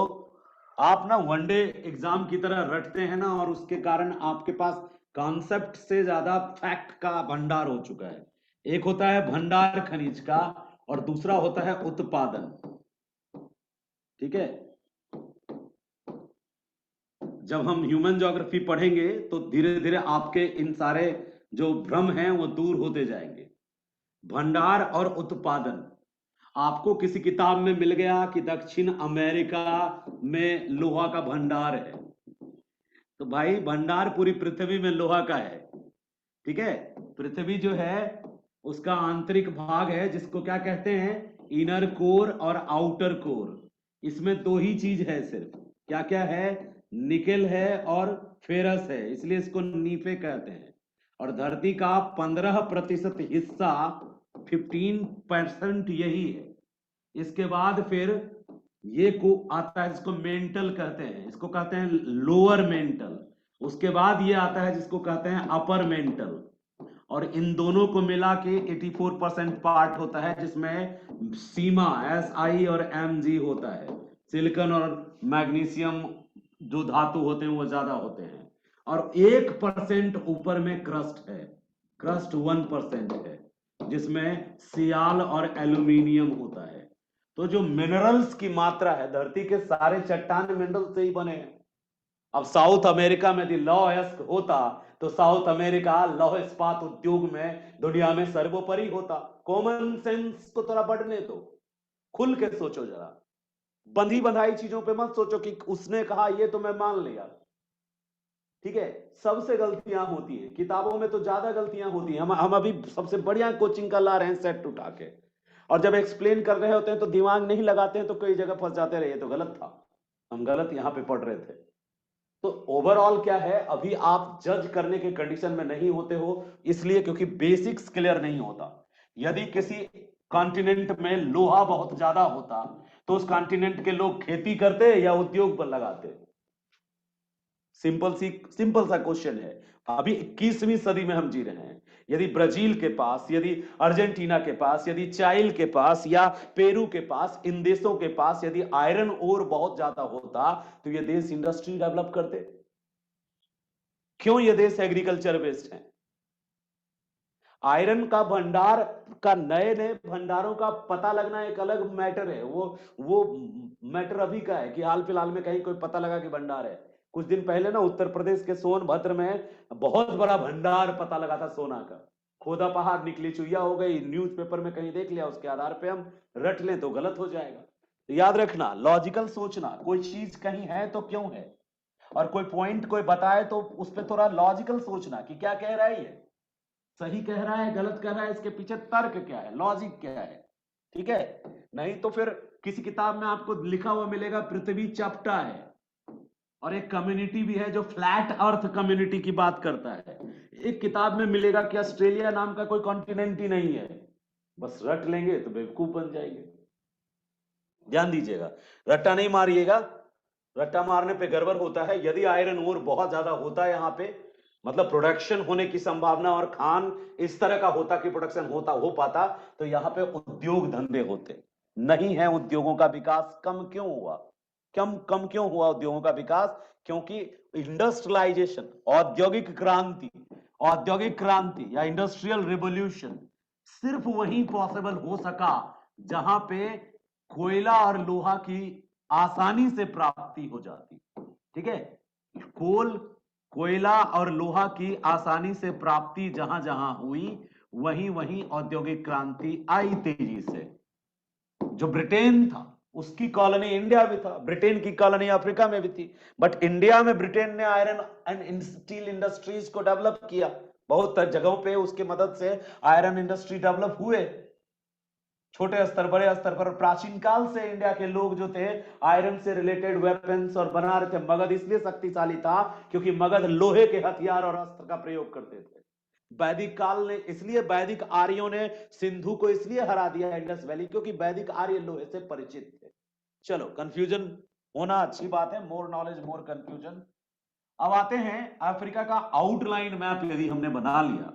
आप ना वनडे एग्जाम की तरह रटते हैं ना, और उसके कारण आपके पास कॉन्सेप्ट से ज्यादा फैक्ट का भंडार हो चुका है। एक होता है भंडार खनिज का और दूसरा होता है उत्पादन। ठीक है, जब हम ह्यूमन ज्योग्राफी पढ़ेंगे तो धीरे धीरे आपके इन सारे जो भ्रम हैं वो दूर होते जाएंगे। भंडार और उत्पादन, आपको किसी किताब में मिल गया कि दक्षिण अमेरिका में लोहा का भंडार है, तो भाई भंडार पूरी पृथ्वी में लोहा का है। ठीक है, पृथ्वी जो है उसका आंतरिक भाग है जिसको क्या कहते हैं, इनर कोर और आउटर कोर। इसमें दो ही चीज है सिर्फ, क्या क्या है, निकेल है और फेरस है, इसलिए इसको नीफे कहते हैं। और धरती का 15% हिस्सा 15% यही है। इसके बाद फिर ये को आता है जिसको मेंटल कहते हैं, इसको कहते हैं लोअर मेंटल। उसके बाद ये आता है जिसको कहते हैं अपर मेंटल। और इन दोनों को मिला के 84% पार्ट होता है जिसमें सीमा SI और MG होता है। सिलिकॉन और मैग्नीशियम जो धातु होते हैं वो ज्यादा होते हैं। और 1% ऊपर में क्रस्ट है, क्रस्ट 1% है जिसमें सियाल और एल्यूमिनियम होता है। तो जो मिनरल्स की मात्रा है, धरती के सारे चट्टान मिनरल से ही बने हैं। अब साउथ अमेरिका में यदि लौह अयस्क होता तो साउथ अमेरिका लौह इस्पात उद्योग में दुनिया में सर्वोपरि होता। कॉमन सेंस को थोड़ा बढ़ने दो, खुल के सोचो जरा, बंधी बंधाई चीजों पे मत सोचो कि उसने कहा ये तो मैं मान लिया। ठीक है, सबसे गलतियां होती है, किताबों में तो ज्यादा गलतियां होती हैं। हम अभी सबसे बढ़िया कोचिंग का ला रहे हैं सेट उठा के, और जब एक्सप्लेन कर रहे होते हैं तो दिमाग नहीं लगाते हैं तो कई जगह फंस जाते रहे, तो गलत था, हम गलत यहां पे पढ़ रहे थे। तो ओवरऑल क्या है, अभी आप जज करने के कंडीशन में नहीं होते हो, इसलिए क्योंकि बेसिक्स क्लियर नहीं होता। यदि किसी कॉन्टिनेंट में लोहा बहुत ज्यादा होता तो उस कॉन्टिनेंट के लोग खेती करते या उद्योग पर लगाते? सिंपल सा क्वेश्चन है। अभी 21वीं सदी में हम जी रहे हैं। यदि ब्राजील के पास, यदि अर्जेंटीना के पास, यदि चाइल के पास या पेरू के पास, इन देशों के पास यदि आयरन ओर बहुत ज्यादा होता तो ये देश इंडस्ट्री डेवलप करते। क्यों ये देश एग्रीकल्चर बेस्ड है? आयरन का भंडार का, नए नए भंडारों का पता लगना एक अलग मैटर है। वो मैटर अभी का है कि हाल फिलहाल में कहीं कोई पता लगा कि भंडार है। कुछ दिन पहले ना उत्तर प्रदेश के सोनभद्र में बहुत बड़ा भंडार पता लगा था सोना का। खोदा पहाड़ निकली चुईया हो गई, न्यूज़पेपर में कहीं देख लिया, उसके आधार पे हम रट लें तो गलत हो जाएगा। तो याद रखना, लॉजिकल सोचना, कोई चीज कहीं है तो क्यों है, और कोई पॉइंट कोई बताए तो उस पर थोड़ा लॉजिकल सोचना कि क्या कह रहा है, ये सही कह रहा है, गलत कह रहा है, इसके पीछे तर्क क्या है, लॉजिक क्या है। ठीक है, नहीं तो फिर किसी किताब में आपको लिखा हुआ मिलेगा पृथ्वी चपटा है, और एक कम्युनिटी भी है जो फ्लैट अर्थ कम्युनिटी की बात करता है। एक किताब में मिलेगा कि ऑस्ट्रेलिया नाम का कोई कॉन्टिनेंट ही नहीं है। बस रट लेंगे तो बेवकूफ बन जाएंगे। ध्यान दीजिएगा, रट्टा नहीं मारिएगा, रट्टा मारने पे गड़बड़ होता है। यदि आयरन ओर बहुत ज्यादा होता है यहाँ पे, मतलब प्रोडक्शन होने की संभावना, और खान इस तरह का होता कि प्रोडक्शन हो पाता, तो यहाँ पे उद्योग धंधे होते। नहीं है, उद्योगों का विकास कम क्यों हुआ? कम क्यों हुआ उद्योगों का विकास? क्योंकि इंडस्ट्रियलाइजेशन, औद्योगिक क्रांति या इंडस्ट्रियल रिवोल्यूशन सिर्फ वहीं पॉसिबल हो सका जहां पे कोयला और लोहा की आसानी से प्राप्ति हो जाती। ठीक है, कोयला और लोहा की आसानी से प्राप्ति जहां जहां हुई, वहीं वहीं औद्योगिक क्रांति आई तेजी से। जो ब्रिटेन था उसकी कॉलोनी इंडिया भी था, ब्रिटेन की कॉलोनी अफ्रीका में भी थी, बट इंडिया में ब्रिटेन ने आयरन एंड स्टील इंडस्ट्रीज को डेवलप किया। बहुत जगहों पे उसके मदद से आयरन इंडस्ट्री डेवलप हुए, छोटे स्तर बड़े स्तर पर। प्राचीन काल से इंडिया के लोग जो थे आयरन से रिलेटेड वेपन्स और बना रहे थे। मगध इसलिए शक्तिशाली था क्योंकि मगध लोहे के हथियार और अस्त्र का प्रयोग करते थे। वैदिक काल ने, इसलिए वैदिक आर्यों ने सिंधु को इसलिए हरा दिया इंडस वैली, क्योंकि वैदिक आर्य लोहे से परिचित थे। चलो, कंफ्यूजन होना अच्छी बात है, मोर नॉलेज मोर कंफ्यूजन। अब आते हैं अफ्रीका का आउटलाइन मैप यदि हमने बना लिया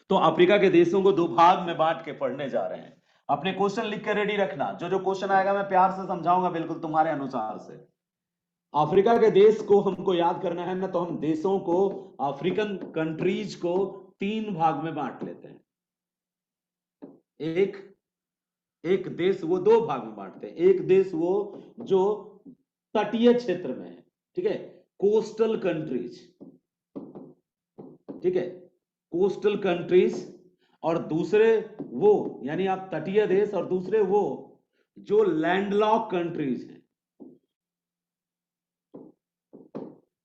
तो अफ्रीका के देशों को दो भाग में बांट के पढ़ने जा रहे हैं। अपने क्वेश्चन लिख के रेडी रखना, जो क्वेश्चन आएगा मैं प्यार से समझाऊंगा बिल्कुल तुम्हारे अनुसार से। अफ्रीका के देश को हमको याद करना है ना, तो हम देशों को, अफ्रीकन कंट्रीज को 3 भाग में बांट लेते हैं। एक देश वो 2 भाग में बांटते हैं। एक देश वो जो तटीय क्षेत्र में है, ठीक है, कोस्टल कंट्रीज, ठीक है, कोस्टल कंट्रीज। और दूसरे वो यानी आप तटीय देश, और दूसरे वो जो लैंडलॉक कंट्रीज हैं,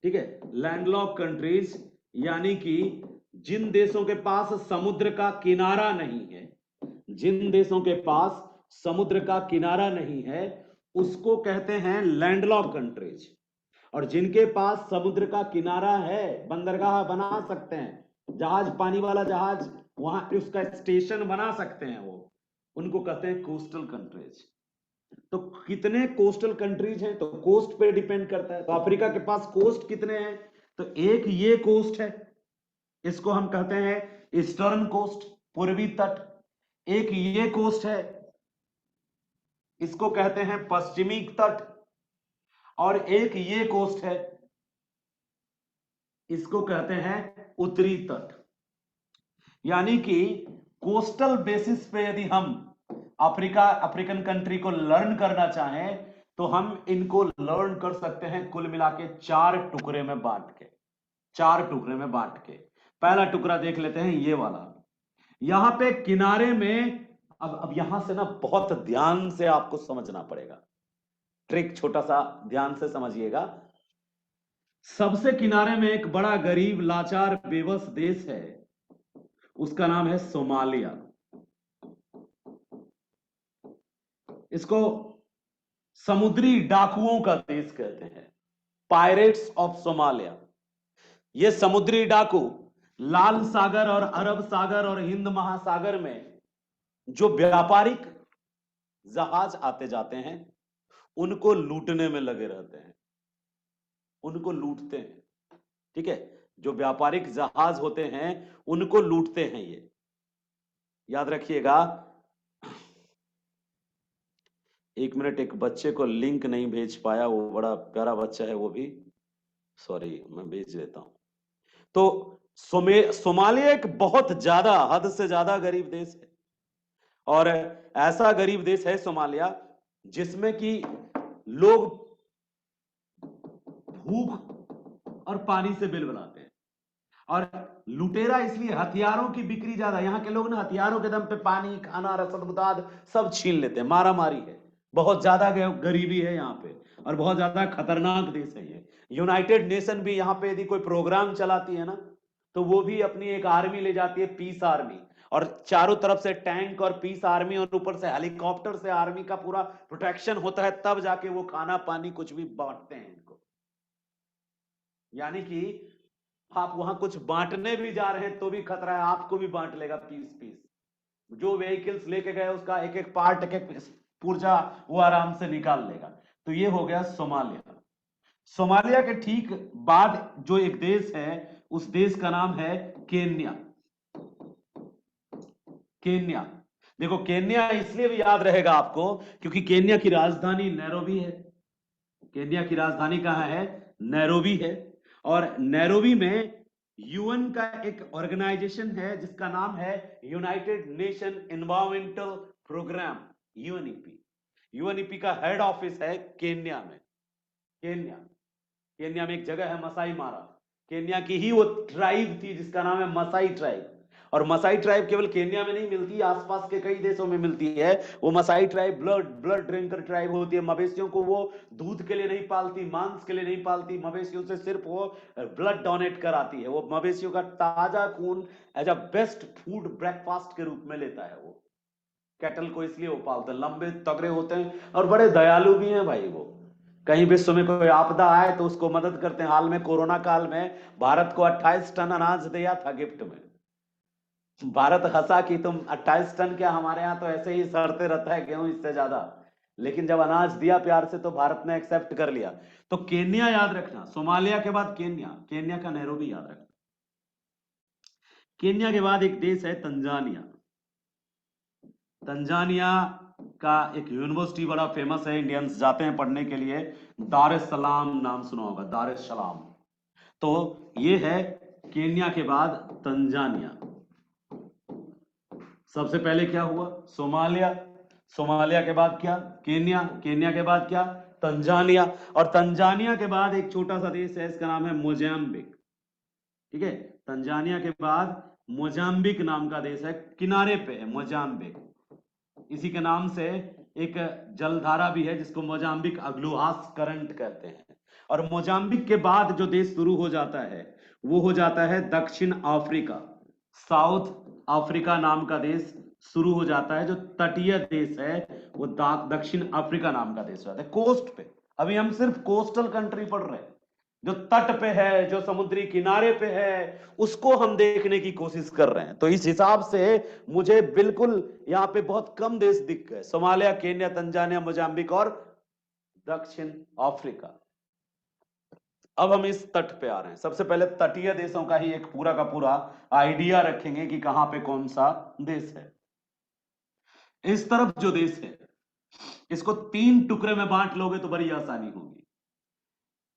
ठीक है, लैंडलॉक कंट्रीज यानी कि जिन देशों के पास समुद्र का किनारा नहीं है, जिन देशों के पास समुद्र का किनारा नहीं है उसको कहते हैं लैंडलॉक कंट्रीज। और जिनके पास समुद्र का किनारा है, बंदरगाह बना सकते हैं, जहाज, पानी वाला जहाज वहां पे उसका स्टेशन बना सकते हैं, वो उनको कहते हैं कोस्टल कंट्रीज। तो कितने कोस्टल कंट्रीज हैं, तो कोस्ट पे डिपेंड करता है। तो अफ्रीका के पास कोस्ट कितने हैं, तो एक ये कोस्ट है, इसको हम कहते हैं ईस्टर्न कोस्ट, पूर्वी तट। एक ये कोस्ट है, इसको कहते हैं पश्चिमी तट। और एक ये कोस्ट है, इसको कहते हैं उत्तरी तट। यानी कि कोस्टल बेसिस पे यदि हम अफ्रीकन कंट्री को लर्न करना चाहें तो हम इनको लर्न कर सकते हैं कुल मिला के 4 टुकड़े में बांट के, 4 टुकड़े में बांट के। पहला टुकड़ा देख लेते हैं, ये वाला। यहां पे किनारे में, अब यहां से ना बहुत ध्यान से आपको समझना पड़ेगा, ट्रिक छोटा सा ध्यान से समझिएगा। सबसे किनारे में एक बड़ा गरीब, लाचार, बेबस देश है, उसका नाम है सोमालिया। इसको समुद्री डाकुओं का देश कहते हैं, पायरेट्स ऑफ सोमालिया। ये समुद्री डाकू लाल सागर और अरब सागर और हिंद महासागर में जो व्यापारिक जहाज आते जाते हैं उनको लूटने में लगे रहते हैं, उनको लूटते हैं, ठीक है, जो व्यापारिक जहाज होते हैं उनको लूटते हैं ये, याद रखिएगा। 1 मिनट, एक बच्चे को लिंक नहीं भेज पाया, वो बड़ा प्यारा बच्चा है, वो भी, सॉरी, मैं भेज देता हूं। तो सोमालिया एक बहुत ज्यादा, हद से ज्यादा गरीब देश है। और ऐसा गरीब देश है सोमालिया जिसमें कि लोग भूख और पानी से बिल बनाते हैं। और लुटेरा इसलिए, हथियारों की बिक्री ज्यादा, यहाँ के लोग ना हथियारों के दम पे पानी, खाना, रसद मुदाद सब छीन लेते हैं, मारा मारी है, बहुत ज्यादा गरीबी है यहाँ पे, और बहुत ज्यादा खतरनाक देश है ये। यूनाइटेड नेशन भी यहाँ पे यदि कोई प्रोग्राम चलाती है ना तो वो भी अपनी एक आर्मी ले जाती है, पीस आर्मी, और चारों तरफ से टैंक और पीस आर्मी और ऊपर से हेलीकॉप्टर से आर्मी का पूरा प्रोटेक्शन होता है, तब जाके वो खाना पानी कुछ भी बांटते हैं इनको। यानी कि आप वहां कुछ बांटने भी जा रहे हैं तो भी खतरा है, आपको भी बांट लेगा पीस पीस। जो व्हीकल्स लेके गए उसका एक एक पार्ट, एक एक पुर्जा वो आराम से निकाल लेगा। तो ये हो गया सोमालिया। सोमालिया के ठीक बाद जो एक देश है, उस देश का नाम है केन्या। केन्या, देखो केन्या इसलिए भी याद रहेगा आपको क्योंकि केन्या की राजधानी नैरोबी है। केन्या की राजधानी कहां है? नैरोबी है। और नैरोबी में यूएन का एक ऑर्गेनाइजेशन है जिसका नाम है United Nation Environmental Programme, UNEP. UNEP का हेड ऑफिस है केन्या में। केन्या में एक जगह है मसाई मारा, केन्या की ही वो ट्राइब थी जिसका नाम है मसाई ट्राइब। और मसाई ट्राइब केवल केन्या में नहीं मिलती, आसपास के कई देशों में मिलती है। वो Maasai tribe blood drinker tribe होती है। मवेशियों को वो दूध के लिए नहीं पालती, मांस के लिए नहीं पालती, मवेशियों से सिर्फ वो ब्लड डोनेट कराती है। वो मवेशियों का ताजा खून as a best food breakfast के रूप में लेता है। वो कैटल को इसलिए वो पालते हैं, लंबे तगड़े होते हैं और बड़े दयालु भी हैं भाई। वो कहीं विश्व में कोई आपदा आए तो उसको मदद करते हैं। हाल में कोरोना काल में भारत को 28 टन अनाज दिया था गिफ्ट में। भारत हंसा कि तुम 28 टन क्या, हमारे यहाँ तो ऐसे ही सड़ते रहता है गेहूं इससे ज्यादा। लेकिन जब अनाज दिया प्यार से तो भारत ने एक्सेप्ट कर लिया। तो केन्या याद रखना, सोमालिया के बाद केन्या, केन्या का नैरोबी याद रखना। केन्या के बाद एक देश है तंजानिया। तंजानिया का एक यूनिवर्सिटी बड़ा फेमस है, इंडियंस जाते हैं पढ़ने के लिए, दार एस सलाम नाम सुना होगा, दार एस सलाम। तो ये है केन्या के बाद तंजानिया। सबसे पहले क्या हुआ? सोमालिया, सोमालिया के बाद क्या? केन्या, केन्या के बाद क्या? तंजानिया, और तंजानिया के बाद एक छोटा सा देश है, इसका नाम है मोजाम्बिक। ठीक है, तंजानिया के बाद मोजाम्बिक नाम का देश है, किनारे पे है मोजाम्बिक। इसी के नाम से एक जलधारा भी है जिसको मोजाम्बिक अग्लुहास करंट कहते हैं। और मोजाम्बिक के बाद जो देश शुरू हो जाता है वो हो जाता है दक्षिण अफ्रीका, साउथ अफ्रीका नाम का देश शुरू हो जाता है। जो तटीय देश है वो दक्षिण अफ्रीका नाम का देश रहता है, कोस्ट पे। अभी हम सिर्फ कोस्टल कंट्री पढ़ रहे हैं, जो तट पे है, जो समुद्री किनारे पे है, उसको हम देखने की कोशिश कर रहे हैं। तो इस हिसाब से मुझे बिल्कुल यहाँ पे बहुत कम देश दिख गए, सोमालिया, केन्या, तंजानिया, मोजाम्बिक और दक्षिण अफ्रीका। अब हम इस तट पे आ रहे हैं। सबसे पहले तटीय देशों का ही एक पूरा का पूरा आइडिया रखेंगे कि कहां पे कौन सा देश है। इस तरफ जो देश है इसको 3 टुकड़े में बांट लोगे तो बड़ी आसानी होगी।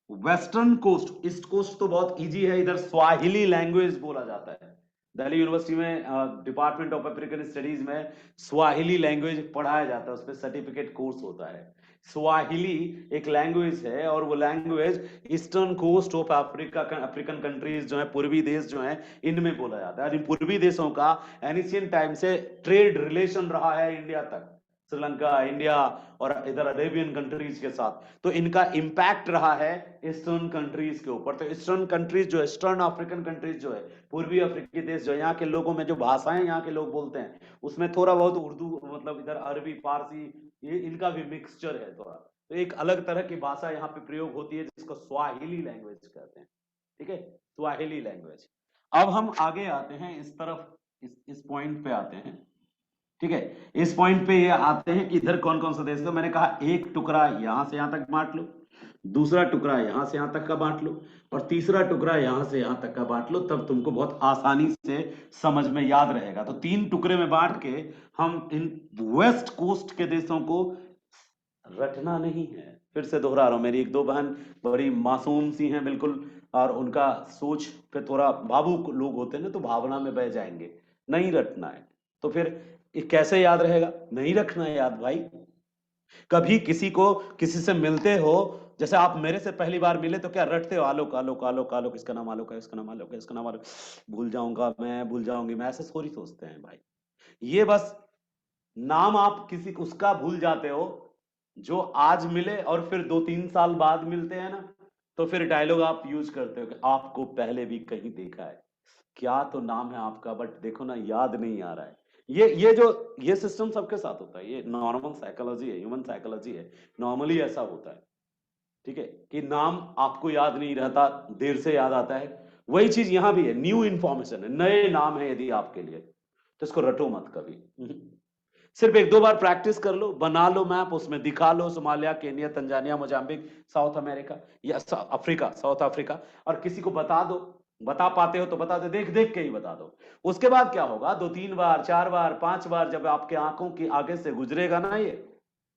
वेस्टर्न कोस्ट, ईस्ट कोस्ट तो बहुत इजी है, इधर स्वाहिली लैंग्वेज बोला जाता है। दिल्ली यूनिवर्सिटी में डिपार्टमेंट ऑफ अफ्रीकन स्टडीज में स्वाहिली लैंग्वेज पढ़ाया जाता है, उस पर सर्टिफिकेट कोर्स होता है। स्वाहिली एक लैंग्वेज है और वो language eastern coast of Africa, African countries जो है, पूर्वी देश जो है, इनमें बोला जाता है। और इन पूर्वी देशों का एनिशियंट टाइम से ट्रेड रिलेशन रहा है इंडिया तक, श्रीलंका, इंडिया और इधर अरेबियन कंट्रीज के साथ। तो इनका इंपैक्ट रहा है ईस्टर्न कंट्रीज के ऊपर। तो ईस्टर्न कंट्रीज जो है, ईस्टर्न अफ्रीकन कंट्रीज जो है, पूर्वी अफ्रीकी देश जो है, यहाँ के लोगों में जो भाषाएं यहाँ के लोग बोलते हैं उसमें थोड़ा बहुत उर्दू, मतलब इधर अरबी, फारसी, ये इनका भी मिक्सचर है थोड़ा। तो एक अलग तरह की भाषा यहाँ पे प्रयोग होती है जिसको स्वाहिली लैंग्वेज कहते हैं। ठीक है, स्वाहिली लैंग्वेज। अब हम आगे आते हैं इस तरफ, इस पॉइंट पे आते हैं। ठीक है, इस पॉइंट पे ये आते हैं कि इधर कौन कौन सा देश है। मैंने कहा एक टुकड़ा यहां से यहां तक बांट लो, दूसरा टुकड़ा यहां से यहां तक का बांट लो, और तीसरा टुकड़ा यहां से यहां तक का बांट लो, तब तुमको बहुत आसानी से समझ में याद रहेगा। तो 3 टुकड़े में बांट के हम इन वेस्ट कोस्ट के देशों को रटना नहीं है। फिर से दोहरा रहा हूं, मेरी 1-2 बहन बड़ी मासूम सी हैं बिल्कुल, और उनका सोच पे थोड़ा भावुक लोग होते हैं ना, तो भावना में बह जाएंगे। नहीं रटना है तो फिर ये कैसे याद रहेगा? नहीं रखना है याद भाई। कभी किसी को, किसी से मिलते हो, जैसे आप मेरे से पहली बार मिले तो क्या रटते हो? आलोक, आलोक, आलोक, आलोक, इसका नाम आलोक है, इसका नाम आलोक है, इसका नाम आलोक, भूल जाऊंगा मैं, भूल जाऊंगी मैं, ऐसे थोड़ी सोचते हैं भाई। ये बस नाम आप किसी उसका भूल जाते हो जो आज मिले और फिर 2-3 साल बाद मिलते हैं ना, तो फिर डायलॉग आप यूज करते हो कि आपको पहले भी कहीं देखा है। क्या तो नाम है आपका, बट देखो ना याद नहीं आ रहा है। ये सिस्टम सबके साथ होता है, ये नॉर्मल साइकोलॉजी है, ह्यूमन साइकोलॉजी है, नॉर्मली ऐसा होता है। ठीक है, कि नाम आपको याद नहीं रहता, देर से याद आता है। वही चीज यहां भी है, न्यू इंफॉर्मेशन है, नए नाम है यदि आपके लिए, तो इसको रटो मत कभी। सिर्फ 1-2 बार प्रैक्टिस कर लो, बना लो मैप, उसमें दिखा लो Somalia, Kenya, Tanzania, Mozambique, South America या अफ्रीका, साउथ अफ्रीका, और किसी को बता दो, बता पाते हो तो बता दो, देख देख के ही बता दो। उसके बाद क्या होगा, 2-3 बार, 4 बार, 5 बार जब आपके आंखों की आगे से गुजरेगा ना ये,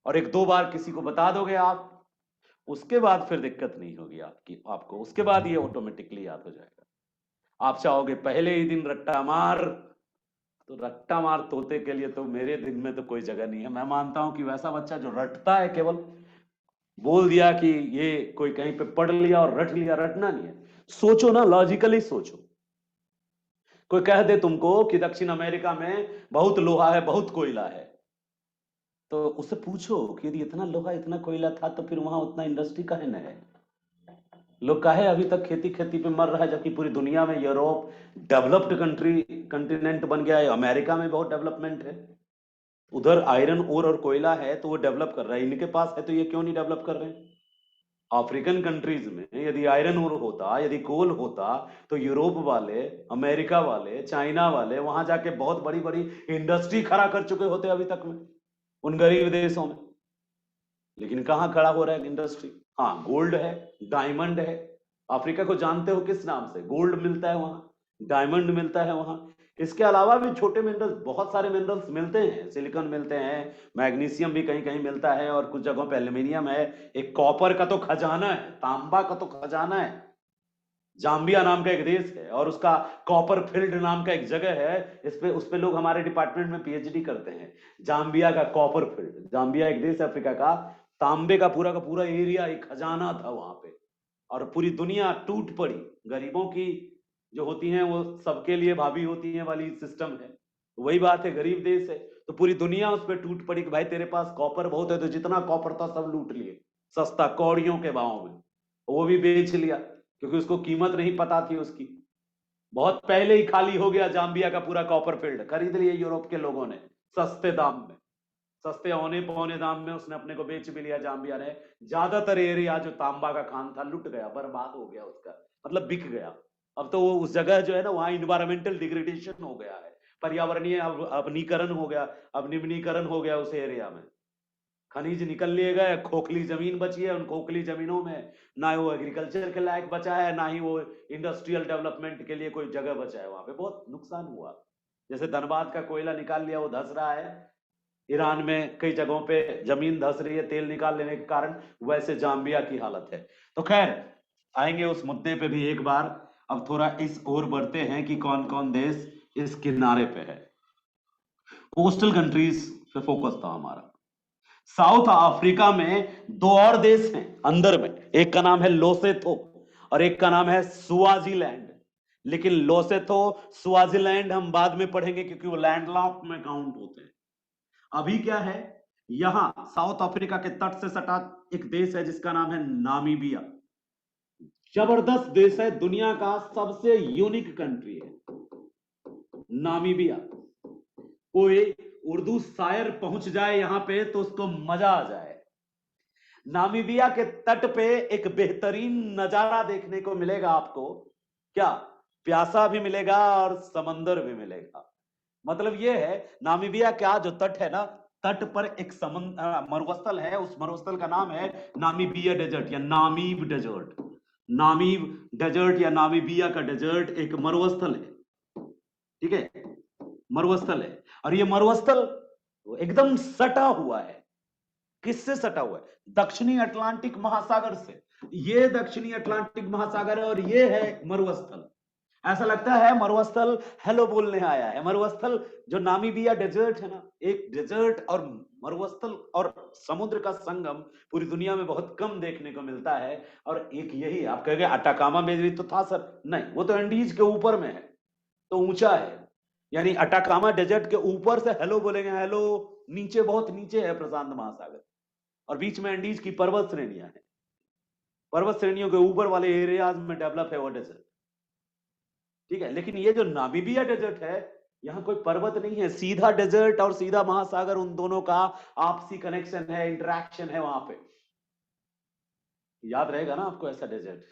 और 1-2 बार किसी को बता दोगे आप, उसके बाद फिर दिक्कत नहीं होगी आपको, उसके बाद ये ऑटोमेटिकली याद हो जाएगा। आप चाहोगे पहले ही दिन रट्टा मार, तो रट्टा मार तोते के लिए तो मेरे दिन में तो कोई जगह नहीं है। मैं मानता हूं कि वैसा बच्चा जो रटता है, केवल बोल दिया कि ये कोई कहीं पे पढ़ लिया और रट लिया, रटना नहीं है। सोचो ना, लॉजिकली सोचो। कोई कह दे तुमको कि दक्षिण अमेरिका में बहुत लोहा है, बहुत कोयला है, तो उससे पूछो कि यदि इतना लोहा, इतना कोयला था तो फिर वहां उतना इंडस्ट्री काहे न है? लोग काहे अभी तक खेती खेती पे मर रहा है, जबकि पूरी दुनिया में यूरोप डेवलप्ड कंट्री, कंटिनेंट बन गया है, अमेरिका में बहुत डेवलपमेंट है, उधर आयरन ओर और कोयला है तो वो डेवलप कर रहा है, इनके पास है तो ये क्यों नहीं डेवलप कर रहे हैं? अफ्रीकन कंट्रीज में यदि आयरन ओर होता, यदि कोल होता, तो यूरोप वाले, अमेरिका वाले, चाइना वाले वहां जाके बहुत बड़ी बड़ी इंडस्ट्री खड़ा कर चुके होते अभी तक में, उन गरीब देशों में। लेकिन कहां खड़ा हो रहा है इंडस्ट्री? हाँ, गोल्ड है, डायमंड है। अफ्रीका को जानते हो किस नाम से? गोल्ड मिलता है वहां, डायमंड मिलता है वहां। इसके अलावा भी छोटे मिनरल्स, बहुत सारे मिनरल्स मिलते हैं, सिलिकॉन मिलते हैं, मैग्नीशियम भी कहीं कहीं मिलता है, और कुछ जगहों पे एल्यूमिनियम है। एक कॉपर का तो खजाना है, तांबा का तो खजाना है। जाम्बिया नाम का एक देश है और उसका कॉपर फील्ड नाम का एक जगह है, उस पे लोग हमारे डिपार्टमेंट में पीएचडी करते हैं। जाम्बिया का कॉपर फील्ड, जाम्बिया एक देश है अफ्रीका का, तांबे का पूरा एरिया, एक खजाना था वहां पे, और पूरी दुनिया टूट पड़ी। गरीबों की जो होती हैं वो सबके लिए भाभी होती हैं वाली सिस्टम है। वही बात है, गरीब देश है तो पूरी दुनिया उस पर टूट पड़ी कि भाई तेरे पास कॉपर बहुत है, तो जितना कॉपर था सब लूट लिए, सस्ता कौड़ियों के भाव में, वो भी बेच लिया क्योंकि उसको कीमत नहीं पता थी उसकी। बहुत पहले ही खाली हो गया जाम्बिया का पूरा कॉपर फील्ड, खरीद लिए यूरोप के लोगों ने सस्ते दाम में, सस्ते औने पौने दाम में उसने अपने को बेच भी लिया जाम्बिया ने। ज्यादातर एरिया जो तांबा का खान था लुट गया, बर्बाद हो गया उसका, मतलब बिक गया। अब तो वो उस जगह जो है ना, वहां इन्वायरमेंटल डिग्रेडेशन हो गया है, पर्यावरणीय अपनीकरण हो गया, अब निम्नीकरण हो गया उस एरिया में। खनिज निकल लिए गए, खोखली जमीन बची है, उन खोखली जमीनों में ना वो एग्रीकल्चर के लायक बचा है, ना ही वो इंडस्ट्रियल डेवलपमेंट के लिए कोई जगह बचा है। वहां पे बहुत नुकसान हुआ। जैसे धनबाद का कोयला निकाल लिया, वो धंस रहा है, ईरान में कई जगहों पे जमीन धंस रही है तेल निकाल लेने के कारण, वैसे जाम्बिया की हालत है। तो खैर आएंगे उस मुद्दे पे भी एक बार। अब थोड़ा इस ओर बढ़ते हैं कि कौन कौन देश इस किनारे पे है। कोस्टल कंट्रीज पे फोकस था हमारा। साउथ अफ्रीका में दो और देश हैं अंदर में, एक का नाम है लोसेथो और एक का नाम है स्वाजीलैंड। लेकिन लोसेथो स्वाजीलैंड हम बाद में पढ़ेंगे क्योंकि वो लैंडलॉक में काउंट होते हैं। अभी क्या है, यहां साउथ अफ्रीका के तट से सटा एक देश है जिसका नाम है नामीबिया। जबरदस्त देश है, दुनिया का सबसे यूनिक कंट्री है नामीबिया। कोई उर्दू शायर पहुंच जाए यहां पे तो उसको मजा आ जाए। नामीबिया के तट पे एक बेहतरीन नजारा देखने को मिलेगा आपको। क्या, प्यासा भी मिलेगा और समंदर भी मिलेगा। मतलब ये है, नामीबिया क्या जो तट है ना, तट पर एक मरुस्थल है, उस मरुस्थल का नाम है नामीबिया डेजर्ट या नामीब डेजर्ट। नामीब डेजर्ट या नामीबिया का डेजर्ट एक मरुस्थल है, ठीक है, मरुस्थल है। और ये मरुस्थल एकदम सटा हुआ है। किससे सटा हुआ है? दक्षिणी अटलांटिक महासागर से। ये दक्षिणी अटलांटिक महासागर है और ये है मरुस्थल। ऐसा लगता है मरुस्थल हेलो बोलने आया है। मरुस्थल जो नामीबिया डेजर्ट है ना, एक डेजर्ट और मरुस्थल और समुद्र का संगम पूरी दुनिया में बहुत कम देखने को मिलता है। और एक यही, आप कहेंगे अटाकामा में भी तो था सर, नहीं, वो तो एंडीज के ऊपर में है, तो ऊंचा है। यानी अटाकामा डेजर्ट के ऊपर से हेलो बोलेंगे, हेलो, नीचे बहुत नीचे है प्रशांत महासागर, और बीच में एंडीज की पर्वत श्रेणियां हैं। पर्वत श्रेणियों के ऊपर वाले एरियाज में डेवलप है वो डेजर्ट, ठीक है। लेकिन ये जो नामीबिया डेजर्ट है, यहां कोई पर्वत नहीं है, सीधा डेजर्ट और सीधा महासागर, उन दोनों का आपसी कनेक्शन है, इंटरेक्शन है वहां पे। याद रहेगा ना आपको ऐसा डेजर्ट,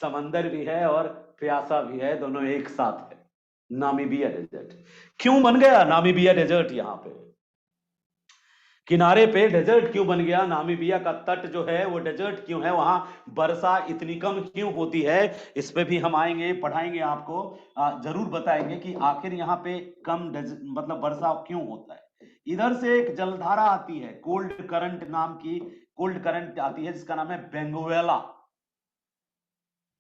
समंदर भी है और प्यासा भी है, दोनों एक साथ है। नामीबिया डेजर्ट क्यों बन गया? नामीबिया डेजर्ट यहां पे किनारे पे डेजर्ट क्यों बन गया? नामीबिया का तट जो है वो डेजर्ट क्यों है? वहां वर्षा इतनी कम क्यों होती है? इस पे भी हम आएंगे, पढ़ाएंगे आपको, जरूर बताएंगे कि आखिर यहाँ पे कम मतलब वर्षा क्यों होता है। इधर से एक जलधारा आती है, कोल्ड करंट नाम की कोल्ड करंट आती है जिसका नाम है बेंगुएला।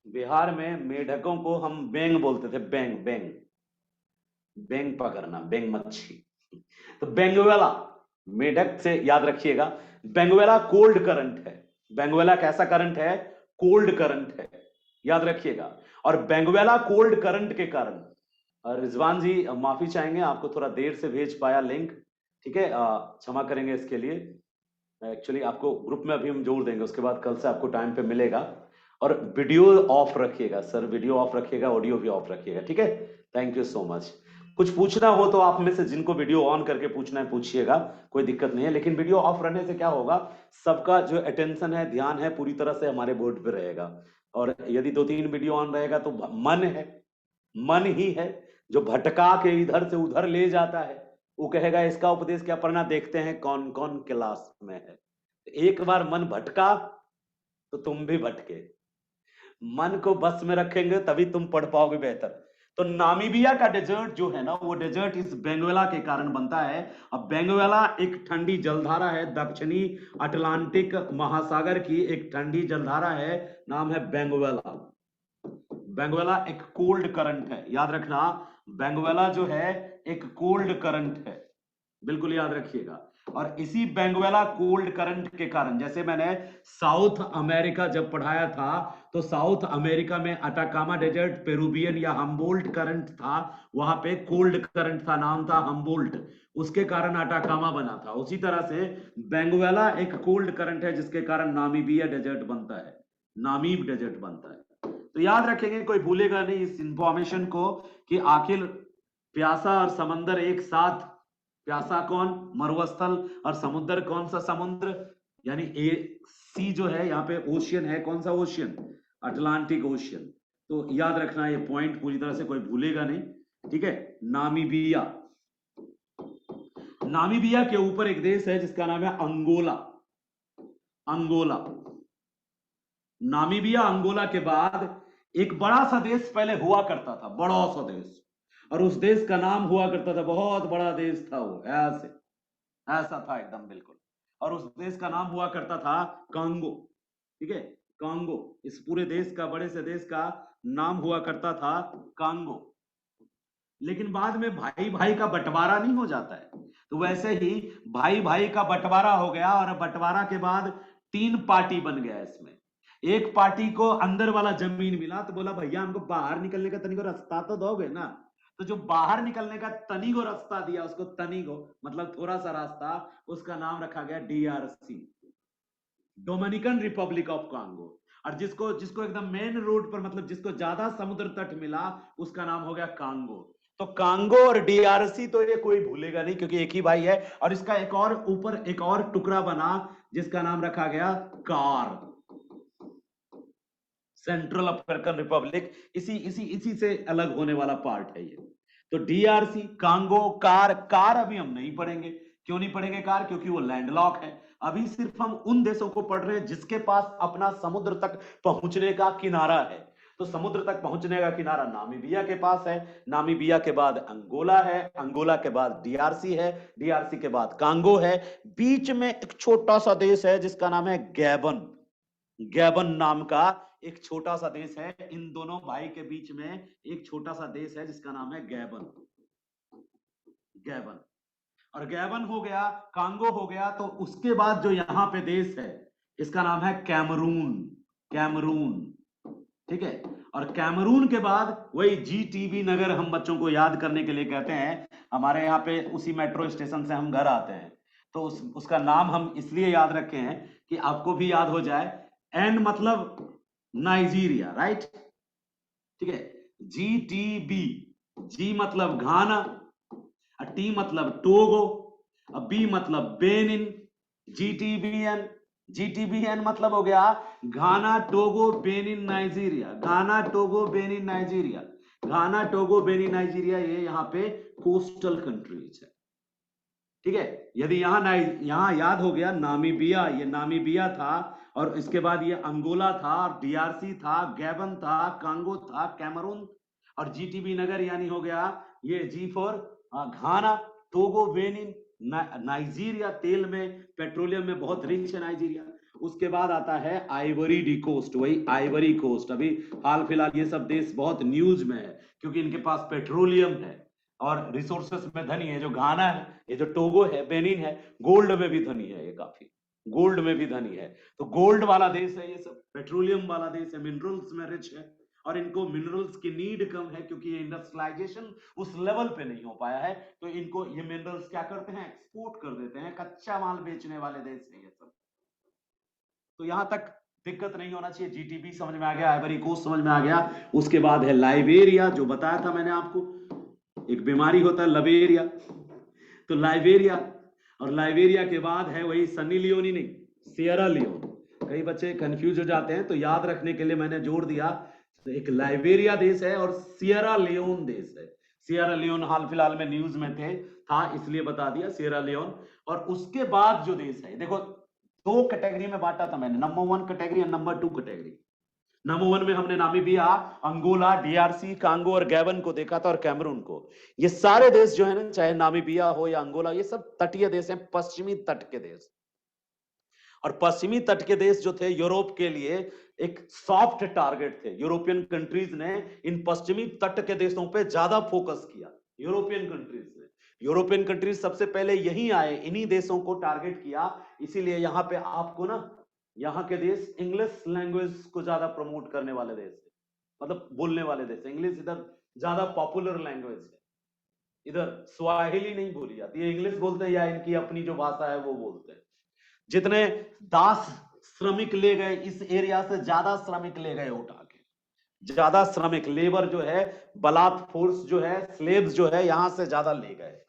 बिहार में मेढकों को हम बेंग बोलते थे, बेंग बेंग, बेंग पकड़ना, बेंग मच्छी। तो बेंगुएला मेढक से याद रखिएगा। बेंगुएला कोल्ड करंट है। बेंगुएला कैसा करंट है? कोल्ड करंट है, याद रखिएगा। और बेंगुएला कोल्ड करंट के कारण, रिजवान जी माफी चाहेंगे, आपको थोड़ा देर से भेज पाया लिंक, ठीक है, क्षमा करेंगे इसके लिए। एक्चुअली आपको ग्रुप में अभी हम जोड़ देंगे, उसके बाद कल से आपको टाइम पे मिलेगा। और वीडियो ऑफ रखिएगा सर, वीडियो ऑफ रखिएगा, ऑडियो भी ऑफ रखिएगा, ठीक है। Thank you so much. कुछ पूछना हो तो आप में से जिनको वीडियो ऑन करके पूछना है पूछिएगा, कोई दिक्कत नहीं है। लेकिन वीडियो ऑफ रहने से क्या होगा, सबका जो अटेंशन है, ध्यान है, पूरी तरह से हमारे बोर्ड पे रहेगा। और यदि 2-3 वीडियो ऑन रहेगा तो मन है, मन ही है जो भटका के इधर से उधर ले जाता है। वो कहेगा इसका उपदेश क्या पढ़ना, देखते हैं कौन कौन क्लास में है। एक बार मन भटका तो तुम भी भटके। मन को बस में रखेंगे तभी तुम पढ़ पाओगे बेहतर। तो नामीबिया का डेजर्ट जो है ना, वो डेजर्ट इस बेंगुएला के कारण बनता है। अब बेंगुएला एक ठंडी जलधारा है, दक्षिणी अटलांटिक महासागर की एक ठंडी जलधारा है, नाम है बेंगुएला। बेंगुएला एक कोल्ड करंट है, याद रखना, बेंगुएला जो है एक कोल्ड करंट है, बिल्कुल याद रखिएगा। और इसी बेंगुएला कोल्ड करंट के कारण, जैसे मैंने साउथ अमेरिका जब पढ़ाया था, तो साउथ अमेरिका में अटाकामा डेजर्ट, पेरुवियन या हम्बोल्ट करंट था, वहां पे कोल्ड करंट था, नाम था हम्बोल्ट, उसके कारण अटाकामा बना था। उसी तरह से बेंगुएला एक कोल्ड करंट है जिसके कारण नामीबिया डेजर्ट बनता है, नामीब डेजर्ट बनता है। तो याद रखेंगे, कोई भूलेगा नहीं इस इंफॉर्मेशन को, कि आखिर प्यासा और समंदर एक साथ, प्यासा कौन, मरुस्थल, और समुद्र कौन सा समुद्र, यानी ए सी जो है यहाँ पे ओशियन है, कौन सा ओशियन, अटलांटिक ओशियन। तो याद रखना ये पॉइंट पूरी तरह से, कोई भूलेगा नहीं, ठीक है। नामीबिया, नामीबिया के ऊपर एक देश है जिसका नाम है अंगोला। अंगोला, नामीबिया अंगोला के बाद एक बड़ा सा देश पहले हुआ करता था, बड़ा सा देश, और उस देश का नाम हुआ करता था, बहुत बड़ा देश था वो, ऐसे ऐसा था एकदम बिल्कुल, और उस देश का नाम हुआ करता था कांगो, ठीक है, कांगो। इस पूरे देश का, बड़े से देश का नाम हुआ करता था कांगो। लेकिन बाद में भाई भाई का बंटवारा नहीं हो जाता है, तो वैसे ही भाई भाई का बंटवारा हो गया, और बंटवारा के बाद 3 पार्टी बन गया इसमें। एक पार्टी को अंदर वाला जमीन मिला, तो बोला भैया हमको बाहर निकलने का तनिको रास्ता तो दोगे ना, तो जो बाहर निकलने का तनिको रास्ता दिया, उसको तनिको मतलब थोड़ा सा रास्ता, उसका नाम रखा गया DRC, Dominican Republic of Congo. और जिसको एकदम मेन रोड पर, मतलब जिसको ज्यादा समुद्र तट मिला, उसका नाम हो गया कांगो। तो कांगो और DRC तो ये कोई भूलेगा नहीं, क्योंकि एक ही भाई है। और इसका एक और ऊपर एक और टुकड़ा बना जिसका नाम रखा गया कार, सेंट्रल अफ्रीकन रिपब्लिक, इसी से अलग होने वाला पार्ट है ये। तो DRC, कांगो, कार अभी हम नहीं पढ़ेंगे। क्यों नहीं पढ़ेंगे कार? क्योंकि वो लैंडलॉक है। अभी सिर्फ हम उन देशों को पढ़ रहे हैं जिसके पास अपना समुद्र तक पहुंचने का किनारा है। तो समुद्र तक पहुंचने का किनारा नामीबिया के पास है, नामीबिया के बाद अंगोला है, अंगोला के बाद DRC है, DRC के बाद कांगो है, बीच में एक छोटा सा देश है जिसका नाम है गैबन। गैबन नाम का एक छोटा सा देश है, इन दोनों भाई के बीच में एक छोटा सा देश है जिसका नाम है गैबन। गैबन और गैबन हो गया, कांगो हो गया, तो उसके बाद जो यहां पे देश है इसका नाम है कैमरून। कैमरून, ठीक है। और कैमरून के बाद वही GTB नगर हम बच्चों को याद करने के लिए कहते हैं, हमारे यहाँ पे उसी मेट्रो स्टेशन से हम घर आते हैं, तो उसका नाम हम इसलिए याद रखे हैं कि आपको भी याद हो जाए। एन मतलब नाइजीरिया, राइट, ठीक है। GTB, G मतलब घाना, T मतलब टोगो, B मतलब बेनिन, GTBN मतलब हो गया घाना, टोगो, बेनिन, नाइजीरिया। घाना, टोगो, बेनिन, नाइजीरिया। घाना, टोगो, बेनिन, नाइजीरिया, ये यहाँ पे कोस्टल कंट्रीज है, ठीक है। यदि यहाँ याद हो गया नामीबिया, ये नामीबिया था, और इसके बाद ये अंगोला था, DRC था, गैबन था, कांगो था, कैमरून, और GTB नगर यानी हो गया ये G for Ghana, Togo, Benin, Nigeria, तेल में, पेट्रोलियम में बहुत रिच है नाइजीरिया। उसके बाद आता है आइवरी डी कोस्ट, वही आइवरी कोस्ट। अभी हाल फिलहाल ये सब देश बहुत न्यूज में है, क्योंकि इनके पास पेट्रोलियम है और रिसोर्सेस में धनी है। जो घाना है, ये जो टोगो है, बेनिन है, गोल्ड में भी धनी है, ये काफी गोल्ड में भी धनी है। तो गोल्ड वाला देश है ये सब, पेट्रोलियम वाला देश है, मिनरल्स में रिच है, और इनको मिनरल्स की नीड कम है क्योंकि ये इंडस्ट्रियलाइजेशन उस लेवल पे नहीं हो पाया है। तो इनको ये मिनरल्स क्या करते हैं, एक्सपोर्ट कर देते हैं, कच्चा माल बेचने वाले देश है ये सब। तो यहां तक दिक्कत नहीं होना चाहिए। GTB समझ में आ गया, आइवरी कोस्ट समझ में आ गया। उसके बाद है लाइबेरिया, जो बताया था मैंने आपको, एक बीमारी होता है लबेरिया, तो लाइबेरिया। और लाइबेरिया के बाद है वही सनी लियोनी नहीं, सियरा लियोन। कई बच्चे कंफ्यूज हो जाते हैं, तो याद रखने के लिए मैंने जोड़ दिया, तो एक लाइबेरिया देश है और सियरा लियोन देश है। सियरा लियोन हाल फिलहाल में न्यूज में था, इसलिए बता दिया सियरा लियोन। और उसके बाद जो देश है, देखो 2 कैटेगरी में बांटा था मैंने, नंबर 1 कैटेगरी और नंबर 2 कैटेगरी। नंबर 1 में हमने नामीबिया, अंगोला, डीआरसी, कांगो और गैबन को देखा था और कैमरून को। ये सारे देश जो है ना, चाहे नामीबिया हो या अंगोला, ये सब तटीय देश हैं, पश्चिमी तट के देश। और पश्चिमी तट के देश जो थे यूरोप के लिए एक सॉफ्ट टारगेट थे। यूरोपियन कंट्रीज ने इन पश्चिमी तट के देशों पे ज्यादा फोकस किया। यूरोपियन कंट्रीज सबसे पहले यहीं आए, इन्हीं देशों को टारगेट किया। इसीलिए यहाँ पे आपको ना, यहाँ के देश इंग्लिश लैंग्वेज को ज्यादा प्रमोट करने वाले देश है, मतलब बोलने वाले देश। इंग्लिश इधर ज्यादा पॉपुलर लैंग्वेज है। इधर स्वाहिली नहीं बोली जाती है, इंग्लिश बोलते हैं या इनकी अपनी जो भाषा है वो बोलते हैं। जितने दास श्रमिक ले गए इस एरिया से, ज्यादा श्रमिक ले गए उठा के, ज्यादा श्रमिक लेबर जो है, बलात् फोर्स जो है, स्लेव्स जो है, यहां से ज्यादा ले गए।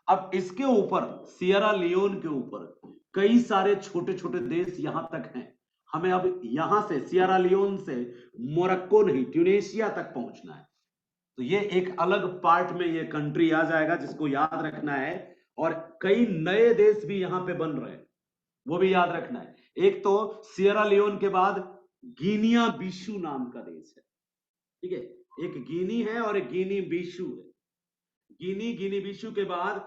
अब इसके ऊपर सियरा लियोन के ऊपर कई सारे छोटे छोटे देश यहां तक हैं। हमें अब यहां से सियरा लियोन से मोरक्को नहीं, ट्यूनेशिया तक पहुंचना है। तो ये एक अलग पार्ट में ये कंट्री आ जाएगा जिसको याद रखना है। और कई नए देश भी यहां पे बन रहे हैं, वो भी याद रखना है। एक तो सियरा लियोन के बाद गिनिया बिशु नाम का देश है, ठीक है। एक गिनी है और एक गिनी बिशु है। गिनी बिशु के बाद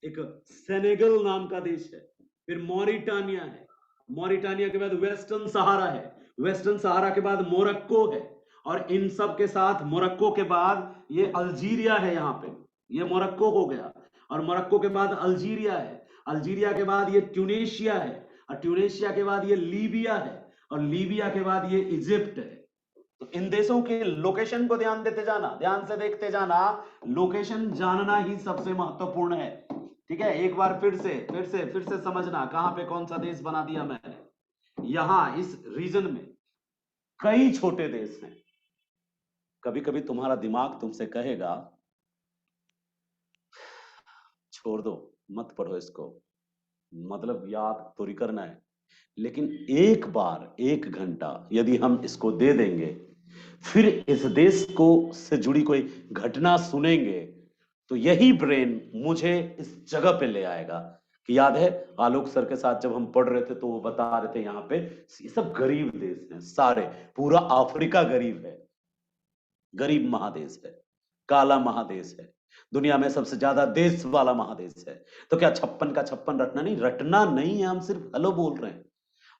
एक सेनेगल नाम का देश है, फिर मॉरिटानिया है, मॉरिटानिया के बाद वेस्टर्न सहारा है, वेस्टर्न सहारा के बाद मोरक्को है, और इन सब के साथ मोरक्को के बाद ये अल्जीरिया है। यहाँ पे ये मोरक्को हो गया, और मोरक्को के बाद अल्जीरिया है, अल्जीरिया के बाद ये ट्यूनेशिया है, और ट्यूनेशिया के बाद ये लीबिया है, और लीबिया के बाद ये इजिप्ट है। तो इन देशों के लोकेशन को ध्यान देते जाना, ध्यान से देखते जाना। लोकेशन जानना ही सबसे महत्वपूर्ण है, ठीक है। एक बार फिर से समझना कहां पे कौन सा देश बना दिया मैंने। यहां इस रीजन में कई छोटे देश हैं। कभी कभी तुम्हारा दिमाग तुमसे कहेगा छोड़ दो, मत पढ़ो इसको, मतलब याद तो करना है। लेकिन एक बार 1 घंटा यदि हम इसको दे देंगे, फिर इस देश को से जुड़ी कोई घटना सुनेंगे, तो यही ब्रेन मुझे इस जगह पे ले आएगा कि याद है आलोक सर के साथ जब हम पढ़ रहे थे तो वो बता रहे थे यहाँ पे ये सब गरीब देश हैं सारे, पूरा अफ्रीका गरीब है, गरीब महादेश है, काला महादेश है, दुनिया में सबसे ज्यादा देश वाला महादेश है। तो क्या 56 का 56 रटना नहीं है, हम सिर्फ हेलो बोल रहे हैं।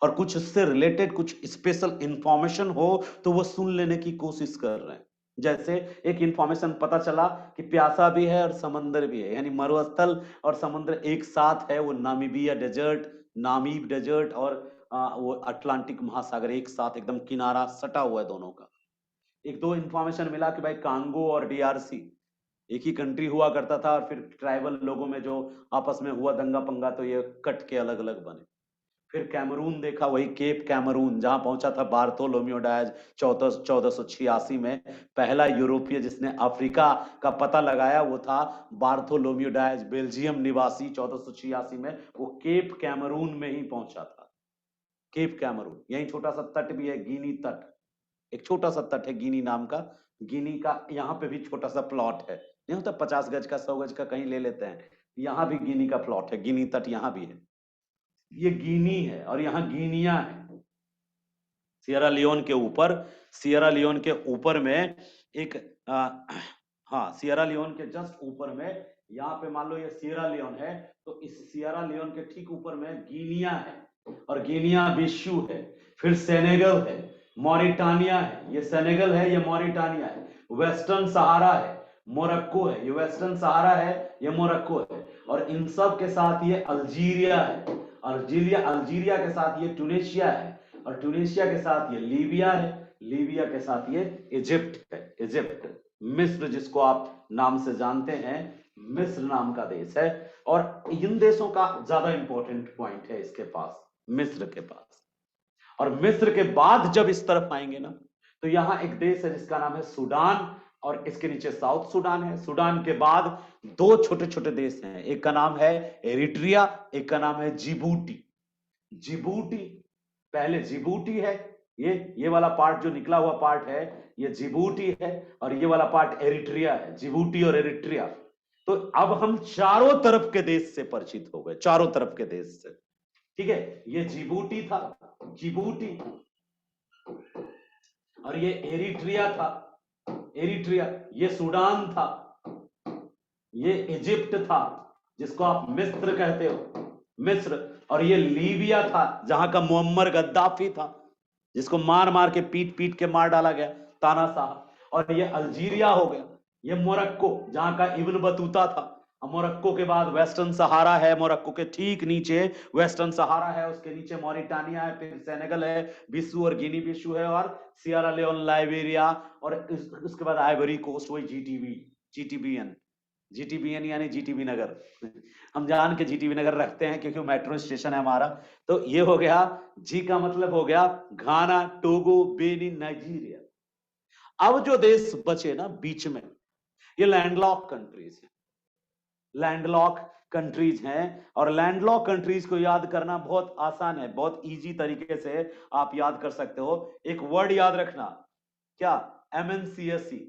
और कुछ उससे रिलेटेड कुछ स्पेशल इंफॉर्मेशन हो तो वो सुन लेने की कोशिश कर रहे हैं। जैसे एक इंफॉर्मेशन पता चला कि प्यासा भी है और समंदर भी है, यानी मरुस्थल और समुद्र एक साथ है। वो नामीबिया डेजर्ट, नामीब डेजर्ट और वो अटलांटिक महासागर एक साथ एकदम किनारा सटा हुआ है दोनों का। एक दो इंफॉर्मेशन मिला कि भाई कांगो और डीआरसी एक ही कंट्री हुआ करता था, और फिर ट्राइबल लोगों में जो आपस में हुआ दंगा पंगा तो ये कट के अलग अलग बने। फिर कैमरून देखा, वही केप कैमरून जहां पहुंचा था बार्थोलोम्यू डायज 1486 में। पहला यूरोपीय जिसने अफ्रीका का पता लगाया वो था बार्थोलोम्यू डायज, बेल्जियम निवासी। 1486 में वो केप कैमरून में ही पहुंचा था। केप कैमरून, यही छोटा सा तट भी है, गिनी तट, एक छोटा सा तट है गिनी नाम का। गिनी का यहाँ पे भी छोटा सा प्लॉट है, नहीं होता 50 गज का 100 गज का कहीं ले लेते हैं, यहाँ भी गिनी का प्लॉट है, गिनी तट यहाँ भी है। ये गिनी है और यहाँ गिनिया है। सियरा लियोन के ऊपर, सियरा लियोन के ऊपर में एक हाँ, सियरा लियोन के जस्ट ऊपर में, यहाँ पे मान लो ये सियरा लियोन है, तो इस सियरा लियोन के ठीक ऊपर में गिनिया है, और गिनिया बिशु है। फिर सेनेगल है, मॉरिटानिया है, ये सेनेगल है, ये मॉरिटानिया है। वेस्टर्न सहारा है, मोरक्को है, ये वेस्टर्न सहारा है, ये मोरक्को है। और इन सब के साथ ये अल्जीरिया है, अल्जीरिया के साथ ये ट्यूनेशिया है, और ट्यूनेशिया के साथ ये लीबिया है, लीबिया के साथ ये इजिप्ट है, इजिप्ट। मिस्र जिसको आप नाम से जानते हैं, मिस्र नाम का देश है। और इन देशों का ज्यादा इंपॉर्टेंट पॉइंट है इसके पास, मिस्र के पास। और मिस्र के बाद जब इस तरफ आएंगे ना, तो यहां एक देश है जिसका नाम है सूडान, और इसके नीचे साउथ सूडान है। सूडान के बाद 2 छोटे छोटे देश हैं, एक का नाम है एरिट्रिया, एक का नाम है जिबूटी। जिबूटी, पहले जिबूटी है, ये वाला पार्ट जो निकला हुआ पार्ट है ये जिबूटी है, और ये वाला पार्ट एरिट्रिया है, जिबूटी और एरिट्रिया। तो अब हम चारों तरफ के देश से परिचित हो गए, चारों तरफ के देश से, ठीक है। ये जिबूटी था, जिबूटी, और ये एरिट्रिया था, एरिट्रिया, ये सूडान था, ये इजिप्ट था जिसको आप मिस्र कहते हो, मिस्र, और ये लीबिया था जहां का मुअम्मर गद्दाफी था जिसको मार मार के पीट पीट के मार डाला गया, तानाशाह, और ये अल्जीरिया हो गया, ये मोरक्को जहां का इब्न बतूता था। मोरक्को के बाद वेस्टर्न सहारा है, मोरक्को के ठीक नीचे वेस्टर्न सहारा है, उसके नीचे मॉरिटानिया है, फिर सेनेगल है, बिस्सू और गिनी बिस्सू है, और सियरा लियोन, लाइबेरिया, और उसके बाद आइवरी कोस्ट, वही जीटीबीएन, जीटीबीएन यानी जीटीबी नगर। हम जान के जीटीबी नगर रखते हैं क्योंकि मेट्रो स्टेशन है हमारा। तो ये हो गया, जी का मतलब हो गया घाना, टोगो, बेनिन, नाइजीरिया। अब जो देश बचे ना बीच में, ये लैंडलॉक कंट्रीज है, लैंडलॉक कंट्रीज हैं, और लैंडलॉक कंट्रीज को याद करना बहुत आसान है, बहुत इजी तरीके से आप याद कर सकते हो। एक वर्ड याद रखना, क्या? MNCSE।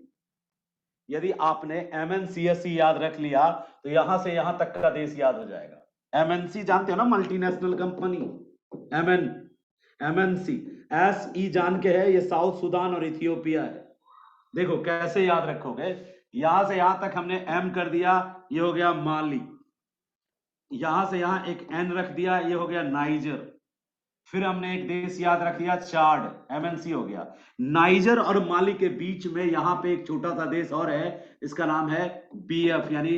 यदि आपने MNCSE याद रख लिया तो यहां से यहां तक का देश याद हो जाएगा। MNC जानते हो ना, मल्टीनेशनल कंपनी, MNC। SE जान के है, ये साउथ सुडान और इथियोपिया है। देखो कैसे याद रखोगे, यहां से यहां तक हमने M कर दिया, ये हो गया माली, यहां से यहां एक N रख दिया, ये हो गया नाइजर, फिर हमने एक देश याद रख दिया चाड, MNC हो गया। नाइजर और माली के बीच में यहां पे एक छोटा सा देश और है, इसका नाम है BF, यानी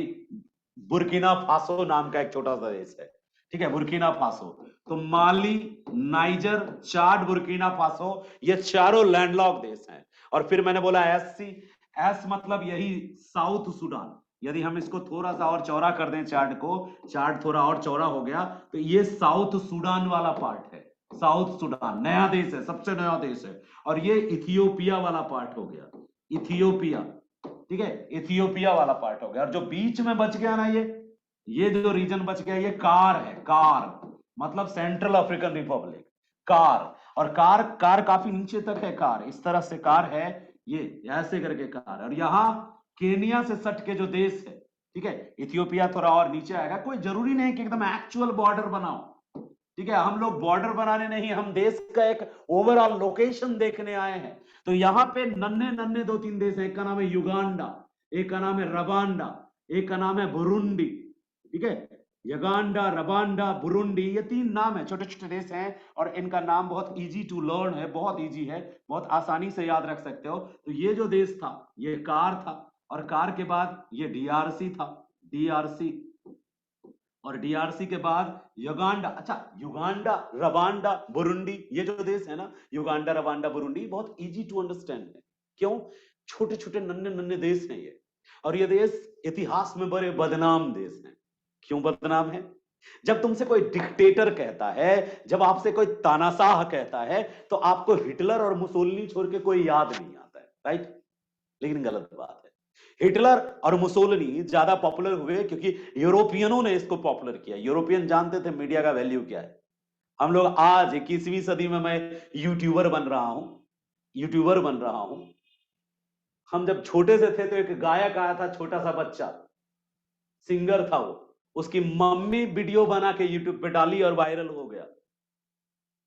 बुर्किना फासो नाम का एक छोटा सा देश है, ठीक है, बुर्किना फासो। तो माली, नाइजर, चाड, बुर्किना फासो, ये चारों लैंडलॉक देश हैं। और फिर मैंने बोला SC, S मतलब यही साउथ सुडान। यदि हम इसको थोड़ा सा और चौड़ा कर दें, चार्ट को, चार्ट थोड़ा और चौड़ा हो गया, तो ये साउथ सुडान वाला पार्ट है, साउथ सुडान नया देश है, सबसे नया देश है। और ये इथियोपिया वाला पार्ट हो गया, इथियोपिया, ठीक है, इथियोपिया वाला पार्ट हो गया। और जो बीच में बच गया ना, ये जो रीजन बच गया, ये कार है, कार मतलब सेंट्रल अफ्रीकन रिपब्लिक, कार। और कार काफी नीचे तक है, कार इस तरह से कार है, ये ऐसे करके कार। और यहाँ केनिया से सट के जो देश है, ठीक है, इथियोपिया थोड़ा और नीचे आएगा, कोई जरूरी नहीं कि एकदम एक्चुअल बॉर्डर बनाओ, ठीक है, हम लोग बॉर्डर बनाने नहीं, हम देश का एक ओवरऑल लोकेशन देखने आए हैं। तो यहाँ पे नन्हे नन्हे 2-3 देश हैं, एक का नाम है युगांडा, एक का नाम है रवांडा, एक का नाम है बुरुंडी, ठीक है, युगांडा, रवांडा, बुरुंडी, ये 3 नाम है, छोटे छोटे देश हैं, और इनका नाम बहुत इजी टू लर्न है, बहुत इजी है, बहुत आसानी से याद रख सकते हो। तो ये जो देश था, ये कार था, और कार के बाद ये DRC था, DRC, और DRC के बाद युगांडा। अच्छा, युगांडा, रवांडा, बुरुंडी, ये जो देश है ना, युगांडा, रवांडा, बुरुंडी, बहुत इजी टू अंडरस्टैंड है। क्यों? छोटे छोटे नन्हे नन्हे देश हैं ये, और ये देश इतिहास में बड़े बदनाम देश हैं। क्यों बदनाम है? जब तुमसे कोई डिक्टेटर कहता है, जब आपसे कोई तानाशाह कहता है, तो आपको हिटलर और मुसोलिनी छोड़ के कोई याद नहीं आता है, राइट? लेकिन गलत बात है। हिटलर और मुसोलिनी ज्यादा पॉपुलर हुए क्योंकि यूरोपियनों ने इसको पॉपुलर किया। यूरोपियन जानते थे मीडिया का वैल्यू क्या है। हम लोग आज 21वीं सदी में, मैं यूट्यूबर बन रहा हूं, हम जब छोटे से थे तो एक गायक आया था, छोटा सा बच्चा, सिंगर था वो, उसकी मम्मी वीडियो बना के यूट्यूब पे डाली और वायरल हो गया।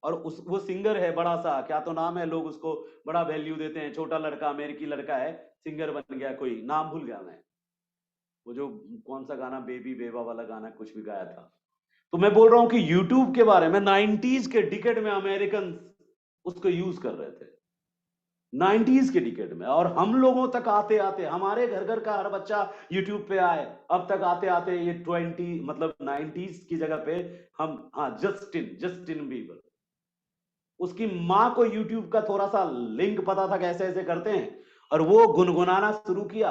और वो सिंगर है बड़ा सा, क्या तो नाम है, लोग उसको बड़ा वैल्यू देते हैं, छोटा लड़का, अमेरिकी लड़का है, सिंगर बन गया, कोई नाम भूल गया मैं, वो जो कौन सा गाना, बेबी बेबा वाला गाना कुछ भी गाया था। तो मैं बोल रहा हूं कि यूट्यूब के बारे में 90s के डिकेड में अमेरिकन उसको यूज कर रहे थे, 90s के डिकेड में, और हम लोगों तक आते आते, हमारे घर घर का हर बच्चा यूट्यूब पे आए, अब तक आते आते ये 20 मतलब 90s की जगह पे हम, हाँ, जस्टिन बीबर, उसकी माँ को यूट्यूब का थोड़ा सा लिंक पता था कैसे ऐसे करते हैं, और वो गुनगुनाना शुरू किया,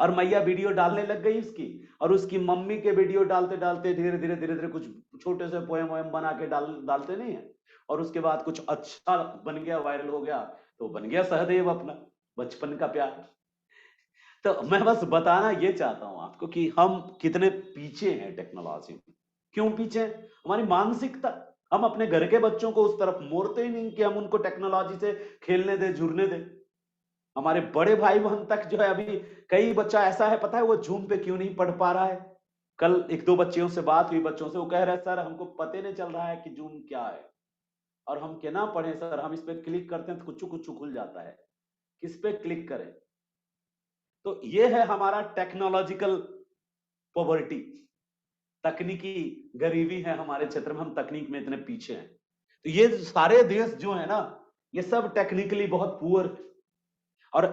और मैया वीडियो डालने लग गई उसकी, और उसकी मम्मी के वीडियो डालते डालते धीरे धीरे कुछ छोटे से पोएम वोएम बना के डालते नहीं है, और उसके बाद कुछ अच्छा बन गया, वायरल हो गया, तो बन गया सहदेव अपना बचपन का प्यार। तो मैं बस बताना ये चाहता हूं आपको कि हम कितने पीछे हैं टेक्नोलॉजी में। क्यों पीछे? हमारी मानसिकता, हम अपने घर के बच्चों को उस तरफ मोड़ते ही नहीं कि हम उनको टेक्नोलॉजी से खेलने दे, जुड़ने दे। हमारे बड़े भाई बहन तक जो है, अभी कई बच्चा ऐसा है, पता है वो जूम पे क्यों नहीं पढ़ पा रहा है। कल 1-2 बच्चियों से बात हुई, बच्चों से, वो कह रहे हैं सर हमको पता नहीं चल रहा है कि जूम क्या है, और हम क्या ना पढ़े सर, हम इस पे क्लिक करते हैं तो कुछ खुल जाता है। किस पे क्लिक करें? तो ये है हमारा टेक्नोलॉजिकल पॉवर्टी, तकनीकी गरीबी है हमारे क्षेत्र में, हम तकनीक में इतने पीछे हैं। तो ये सारे देश जो है ना, ये सब टेक्निकली बहुत पुअर, और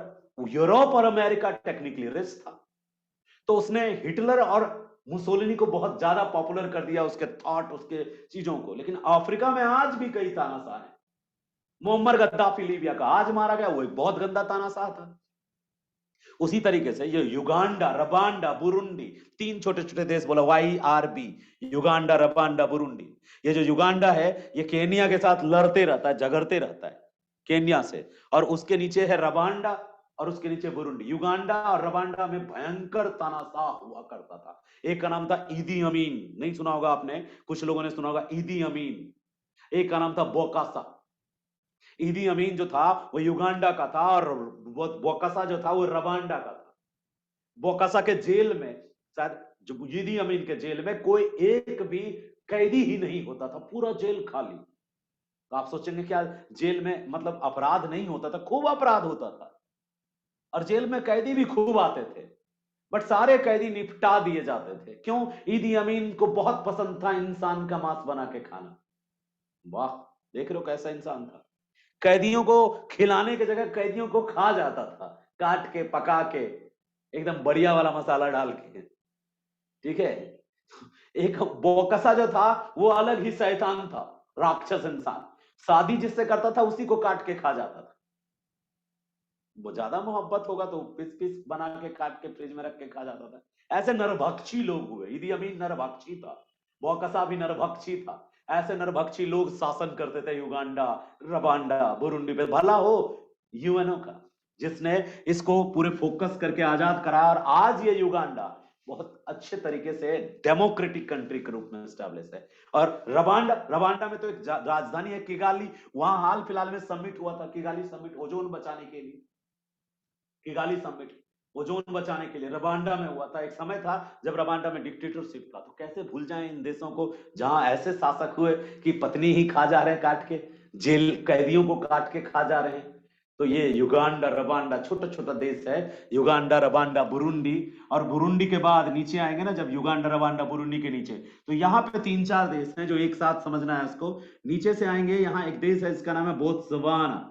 यूरोप और अमेरिका टेक्निकली रिच था, तो उसने हिटलर और मुसोलिनी को बहुत ज्यादा पॉपुलर कर दिया, उसके थॉट, उसके चीजों को। लेकिन अफ्रीका में आज भी कई तानाशाह हैं। मुअम्मर गद्दाफी लीबिया का आज मारा गया, वो एक बहुत गंदा तानाशाह था। उसी तरीके से ये युगांडा, रवांडा, बुरुंडी, 3 छोटे छोटे देश बोला, YRB, युगांडा, रवांडा, बुरुंडी। ये जो युगांडा है ये केनिया के साथ लड़ते रहता है, झगड़ते रहता है केनिया से, और उसके नीचे है रवांडा और उसके नीचे बुरुंडी। युगांडा और रवांडा में भयंकर तानाशाह हुआ करता था। एक का नाम था ईदी अमीन, नहीं सुना होगा आपने, कुछ लोगों ने सुना होगा ईदी अमीन। एक का नाम था बोकासा। ईदी अमीन जो था वो युगांडा का था, और बोकासा जो था वो रवांडा का था। बोकासा के जेल में, शायद जो ईदी अमीन के जेल में कोई एक भी कैदी ही नहीं होता था, पूरा जेल खाली। तो आप सोचेंगे क्या जेल में मतलब अपराध नहीं होता था? खूब अपराध होता था, और जेल में कैदी भी खूब आते थे, बट सारे कैदी निपटा दिए जाते थे। क्यों? ईदी अमीन को बहुत पसंद था इंसान का मांस बना के खाना। वाह, देख रहे हो कैसा इंसान था। कैदियों को खिलाने की जगह कैदियों को खा जाता था, काट के, पका के, एकदम बढ़िया वाला मसाला डाल के। ठीक है। एक बोकसा जो था वो अलग ही शैतान था, राक्षस इंसान। शादी जिससे करता था उसी को काट के खा जाता था। वो ज्यादा मोहब्बत होगा तो पीस पीस बना के काट के फ्रिज में रख के खा जाता था। ऐसे नरभक्षी लोग हुए। ईदी अमीन नरभक्षी था, बोकसा भी नरभक्षी था। ऐसे नरभक्षी लोग शासन करते थे युगांडा, रवांडा, बुरुंडी पे। भला हो यूएनओ का, जिसने इसको पूरे फोकस करके आजाद कराया, और आज ये युगांडा बहुत अच्छे तरीके से डेमोक्रेटिक कंट्री के रूप में स्टैब्लिश है। और रवांडा में तो एक राजधानी है किगाली, वहां हाल फिलहाल में समिट हुआ था, किगाली समिट, ओजोन बचाने के लिए। किगाली समिट ओजोन बचाने के लिए रवांडा में हुआ था। एक समय था जब रवांडा में डिक्टेटरशिप था, तो कैसे भूल जाएं इन देशों को जहां ऐसे शासक हुए कि पत्नी ही खा जा रहे हैं काट के, जेल कैदियों को काट के खा जा रहे हैं। तो ये युगांडा, रवांडा छोटा छोटा देश है, युगांडा, रवांडा, बुरुंडी। और बुरुंडी के बाद नीचे आएंगे ना, जब युगांडा, रवांडा, बुरुंडी के नीचे, तो यहाँ पे 3-4 देश हैं जो एक साथ समझना है इसको। नीचे से आएंगे, यहाँ एक देश है इसका नाम है बोत्सवाना,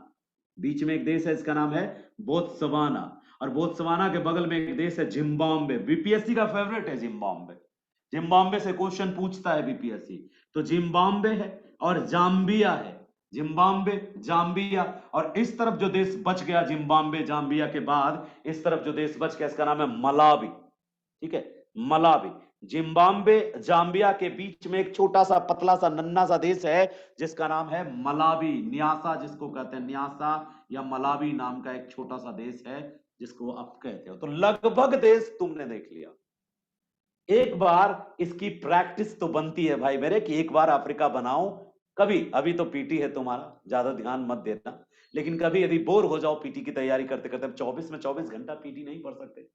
बीच में एक देश है इसका नाम है बोत्सवाना, और बोत्सवाना के बगल में एक देश है जिम्बाब्वे। बीपीएससी का फेवरेट है जिम्बाब्वे, जिम्बाब्वे से क्वेश्चन पूछता है बीपीएससी। तो जिम्बाब्वे है और जाम्बिया है, जिम्बाब्वे, जाम्बिया, और इस तरफ जो देश बच गया जिम्बाब्वे जाम्बिया के बाद, इस तरफ जो देश बच गया इसका नाम है मलावी। ठीक है, मलावी। जिम्बाब्वे जाम्बिया के बीच में एक छोटा सा पतला सा नन्ना सा देश है जिसका नाम है मलावी, न्यासा जिसको कहते हैं, न्यासा या मलावी नाम का एक छोटा सा देश है जिसको आप कहते हो। तो लगभग देश तुमने देख लिया। एक बार इसकी प्रैक्टिस तो बनती है भाई मेरे कि एक बार अफ्रीका बनाओ कभी। अभी तो पीटी है तुम्हारा, ज्यादा ध्यान मत देना, लेकिन कभी यदि बोर हो जाओ पीटी की तैयारी करते करते, 24 में 24 घंटा पीटी नहीं पढ़ सकते,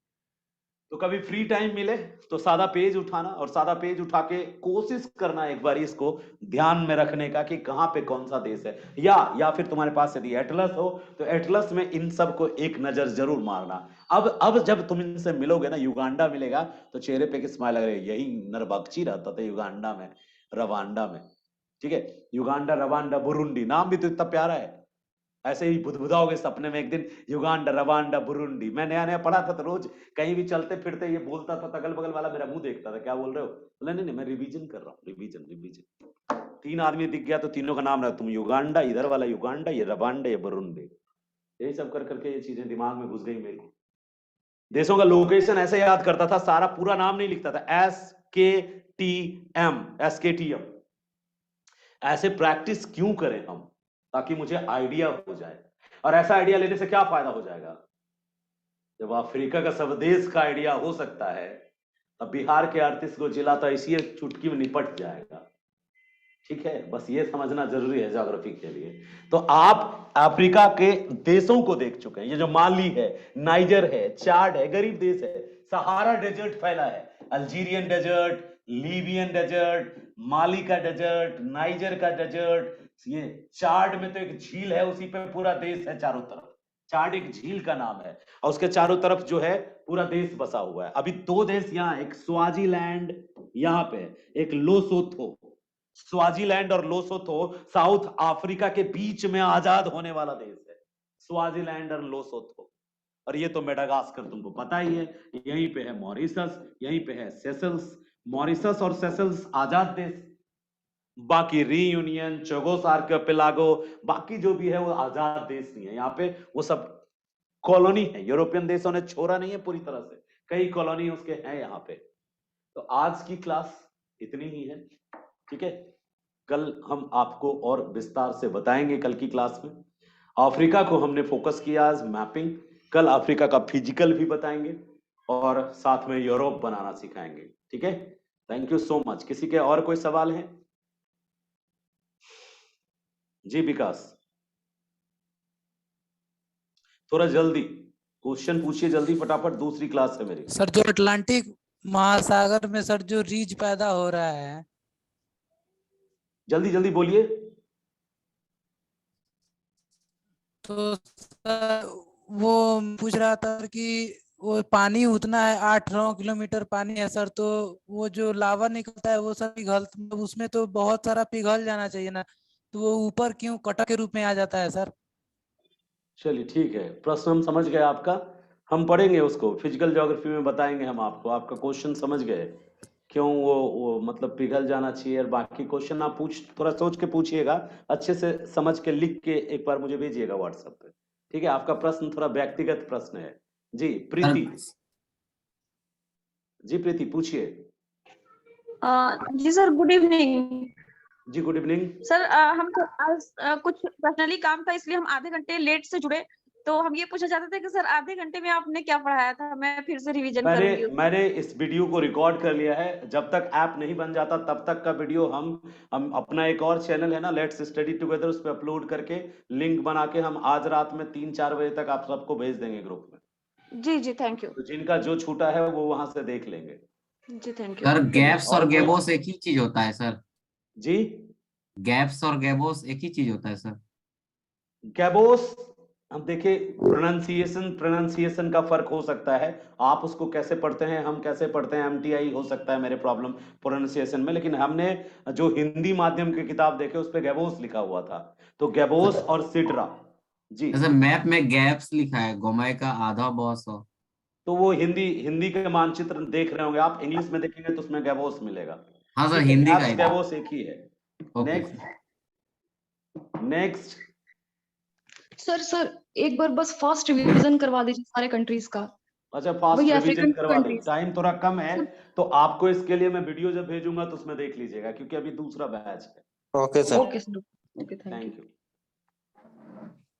तो कभी फ्री टाइम मिले तो सादा पेज उठाना, और सादा पेज उठा के कोशिश करना एक बार इसको ध्यान में रखने का कि कहां पे कौन सा देश है। या फिर तुम्हारे पास यदि एटलस हो तो एटलस में इन सब को एक नजर जरूर मारना। अब जब तुम इनसे मिलोगे ना, युगांडा मिलेगा तो चेहरे पे की स्माइल लग रही है, यही नरभक्षी रहता था युगांडा में, रवांडा में। ठीक है, युगांडा, रवांडा, बुरुंडी, नाम भी तो इतना प्यारा है। ऐसे ही बुदबुदाओगे सपने में एक दिन, युगांडा, रवांडा, बुरुंडी। मैं नया नया पढ़ा था तो रोज कहीं भी चलते फिरते ये बोलता था, तो अगल बगल वाला मेरा मुंह देखता था, क्या बोल रहे हो? बोला नहीं नहीं मैं रिवीजन कर रहा हूँ, रिवीजन। 3 आदमी दिख गया तो तीनों का नाम रहा, तुम युगांडा, इधर वाला युगांडा, ये रवांडा, ये बुरुंडी। यही सब कर करके ये चीजें दिमाग में घुस गई मेरे को। देशों का लोकेशन ऐसे याद करता था, सारा पूरा नाम नहीं लिखता था, SKTM। ऐसे प्रैक्टिस क्यों करें हम? ताकि मुझे आइडिया हो जाए। और ऐसा आइडिया लेने से क्या फायदा हो जाएगा? जब अफ्रीका का स्वदेश का आइडिया हो सकता है, तब बिहार के 38 को जिला तो इसी चुटकी में निपट जाएगा। ठीक है, बस ये समझना जरूरी है ज्योग्राफी के लिए। तो आप अफ्रीका के देशों को देख चुके हैं, ये जो माली है, नाइजर है, चाड है, गरीब देश है, सहारा डेजर्ट फैला है, अल्जीरियन डेजर्ट, लीबियन डेजर्ट, माली का डेजर्ट, नाइजर का डेजर्ट, ये चाड में तो एक झील है, उसी पे पूरा देश है चारों तरफ। चाड एक झील का नाम है और उसके चारों तरफ जो है पूरा देश बसा हुआ है। अभी दो देश यहाँ, एक स्वाजीलैंड यहाँ पे, एक लोसोथो। स्वाजीलैंड और लोसोथो साउथ अफ्रीका के बीच में आजाद होने वाला देश है, स्वाजीलैंड और लोसोथो। और ये तो मेडागास्कर तुमको पता ही है, यहीं पे है मॉरिशस, यहीं पे है सेशल्स। मॉरिशस और सेशल्स आजाद देश, बाकी रीयूनियन, चोगोस आर्किपेलागो, बाकी जो भी है वो आजाद देश नहीं है। यहाँ पे वो सब कॉलोनी है, यूरोपियन देशों ने छोड़ा नहीं है पूरी तरह से, कई कॉलोनी उसके हैं यहाँ पे। तो आज की क्लास इतनी ही है, ठीक है। कल हम आपको और विस्तार से बताएंगे कल की क्लास में। अफ्रीका को हमने फोकस किया आज मैपिंग, कल अफ्रीका का फिजिकल भी बताएंगे और साथ में यूरोप बनाना सिखाएंगे, ठीक है। Thank you so much. किसी के और कोई सवाल है? जी विकास, थोड़ा जल्दी क्वेश्चन पूछिए, जल्दी फटाफट, दूसरी क्लास है मेरी। सर जो अटलांटिक महासागर में सर जो रीज पैदा हो रहा है, जल्दी जल्दी बोलिए। तो सर वो पूछ रहा था कि वो पानी उतना है 8-9 किलोमीटर पानी है सर, तो वो जो लावा निकलता है वो सब पिघल, उसमें तो बहुत सारा पिघल जाना चाहिए ना, तो वो ऊपर क्यों कटक के रूप में आ जाता है सर? चलिए ठीक है, प्रश्न हम समझ गए आपका, हम पढ़ेंगे उसको, फिजिकल ज्योग्राफी में बताएंगे हम आपको। आपका क्वेश्चन समझ गए क्यों वो मतलब पिघल जाना चाहिए। और बाकी क्वेश्चन आप थोड़ा सोच के पूछिएगा, अच्छे से समझ के लिख के एक बार मुझे भेजिएगा व्हाट्सएप पे, ठीक है। आपका प्रश्न थोड़ा व्यक्तिगत प्रश्न है। जी प्रीति, जी प्रीति पूछिए। जी सर, गुड इवनिंग। जी गुड इवनिंग। सर हम तो आज कुछ पर्सनली काम था, इसलिए हम आधे घंटे लेट से जुड़े। तो हम ये पूछना चाहते थे कि सर आधे घंटे में आपने क्या पढ़ाया था, मैं फिर से रिवीजन करूंगी। मैंने इस वीडियो को रिकॉर्ड कर लिया है, जब तक ऐप नहीं बन जाता तब तक का वीडियो हम अपना एक और चैनल है ना लेट्स स्टडी टुगेदर, उस पर अपलोड करके लिंक बना के हम आज रात में 3-4 बजे तक आप सबको भेज देंगे ग्रुप में। जी जी थैंक यू। तो जिनका जो छूटा है वो वहां से देख लेंगे। जी थैंक यू। सर गैप्स और और कोई- गैबोस एक ही चीज होता है सर? जी गैप्स और गैबोस एक ही चीज होता है सर? गैबोस, अब देखिए प्रोनाउंसिएशन का फर्क हो सकता है, आप उसको कैसे पढ़ते हैं हम कैसे पढ़ते हैं, एमटीआई हो सकता है मेरे प्रॉब्लम प्रोनाउंसिएशन में, लेकिन हमने जो हिंदी माध्यम की किताब देखे उस पे गैबोस लिखा हुआ था, तो गैबोस और सिड्रा। जी जैसे मैप में गैप्स लिखा है, गोमय का आधा बॉस हो, तो वो हिंदी के मानचित्र देख रहे होंगे आप, इंग्लिश में देखेंगे तो उसमें गैबोस मिलेगा। हाँ सर ठीक है, हिंदी का गैप्स ही। गैबोस एक ही है। ओके नेक्स्ट सर एक बार बस फास्ट रिवीजन करवा दीजिए सारे कंट्रीज का। अच्छा, फास्ट वही रिवीजन अफ्रीकन करवा दें, कंट्रीज। टाइम थोड़ा कम है तो आपको इसके लिए मैं वीडियो जब भेजूंगा तो उसमें देख लीजिएगा, क्योंकि अभी दूसरा बैच है। Okay sir. Okay sir, okay thank you. Thank you.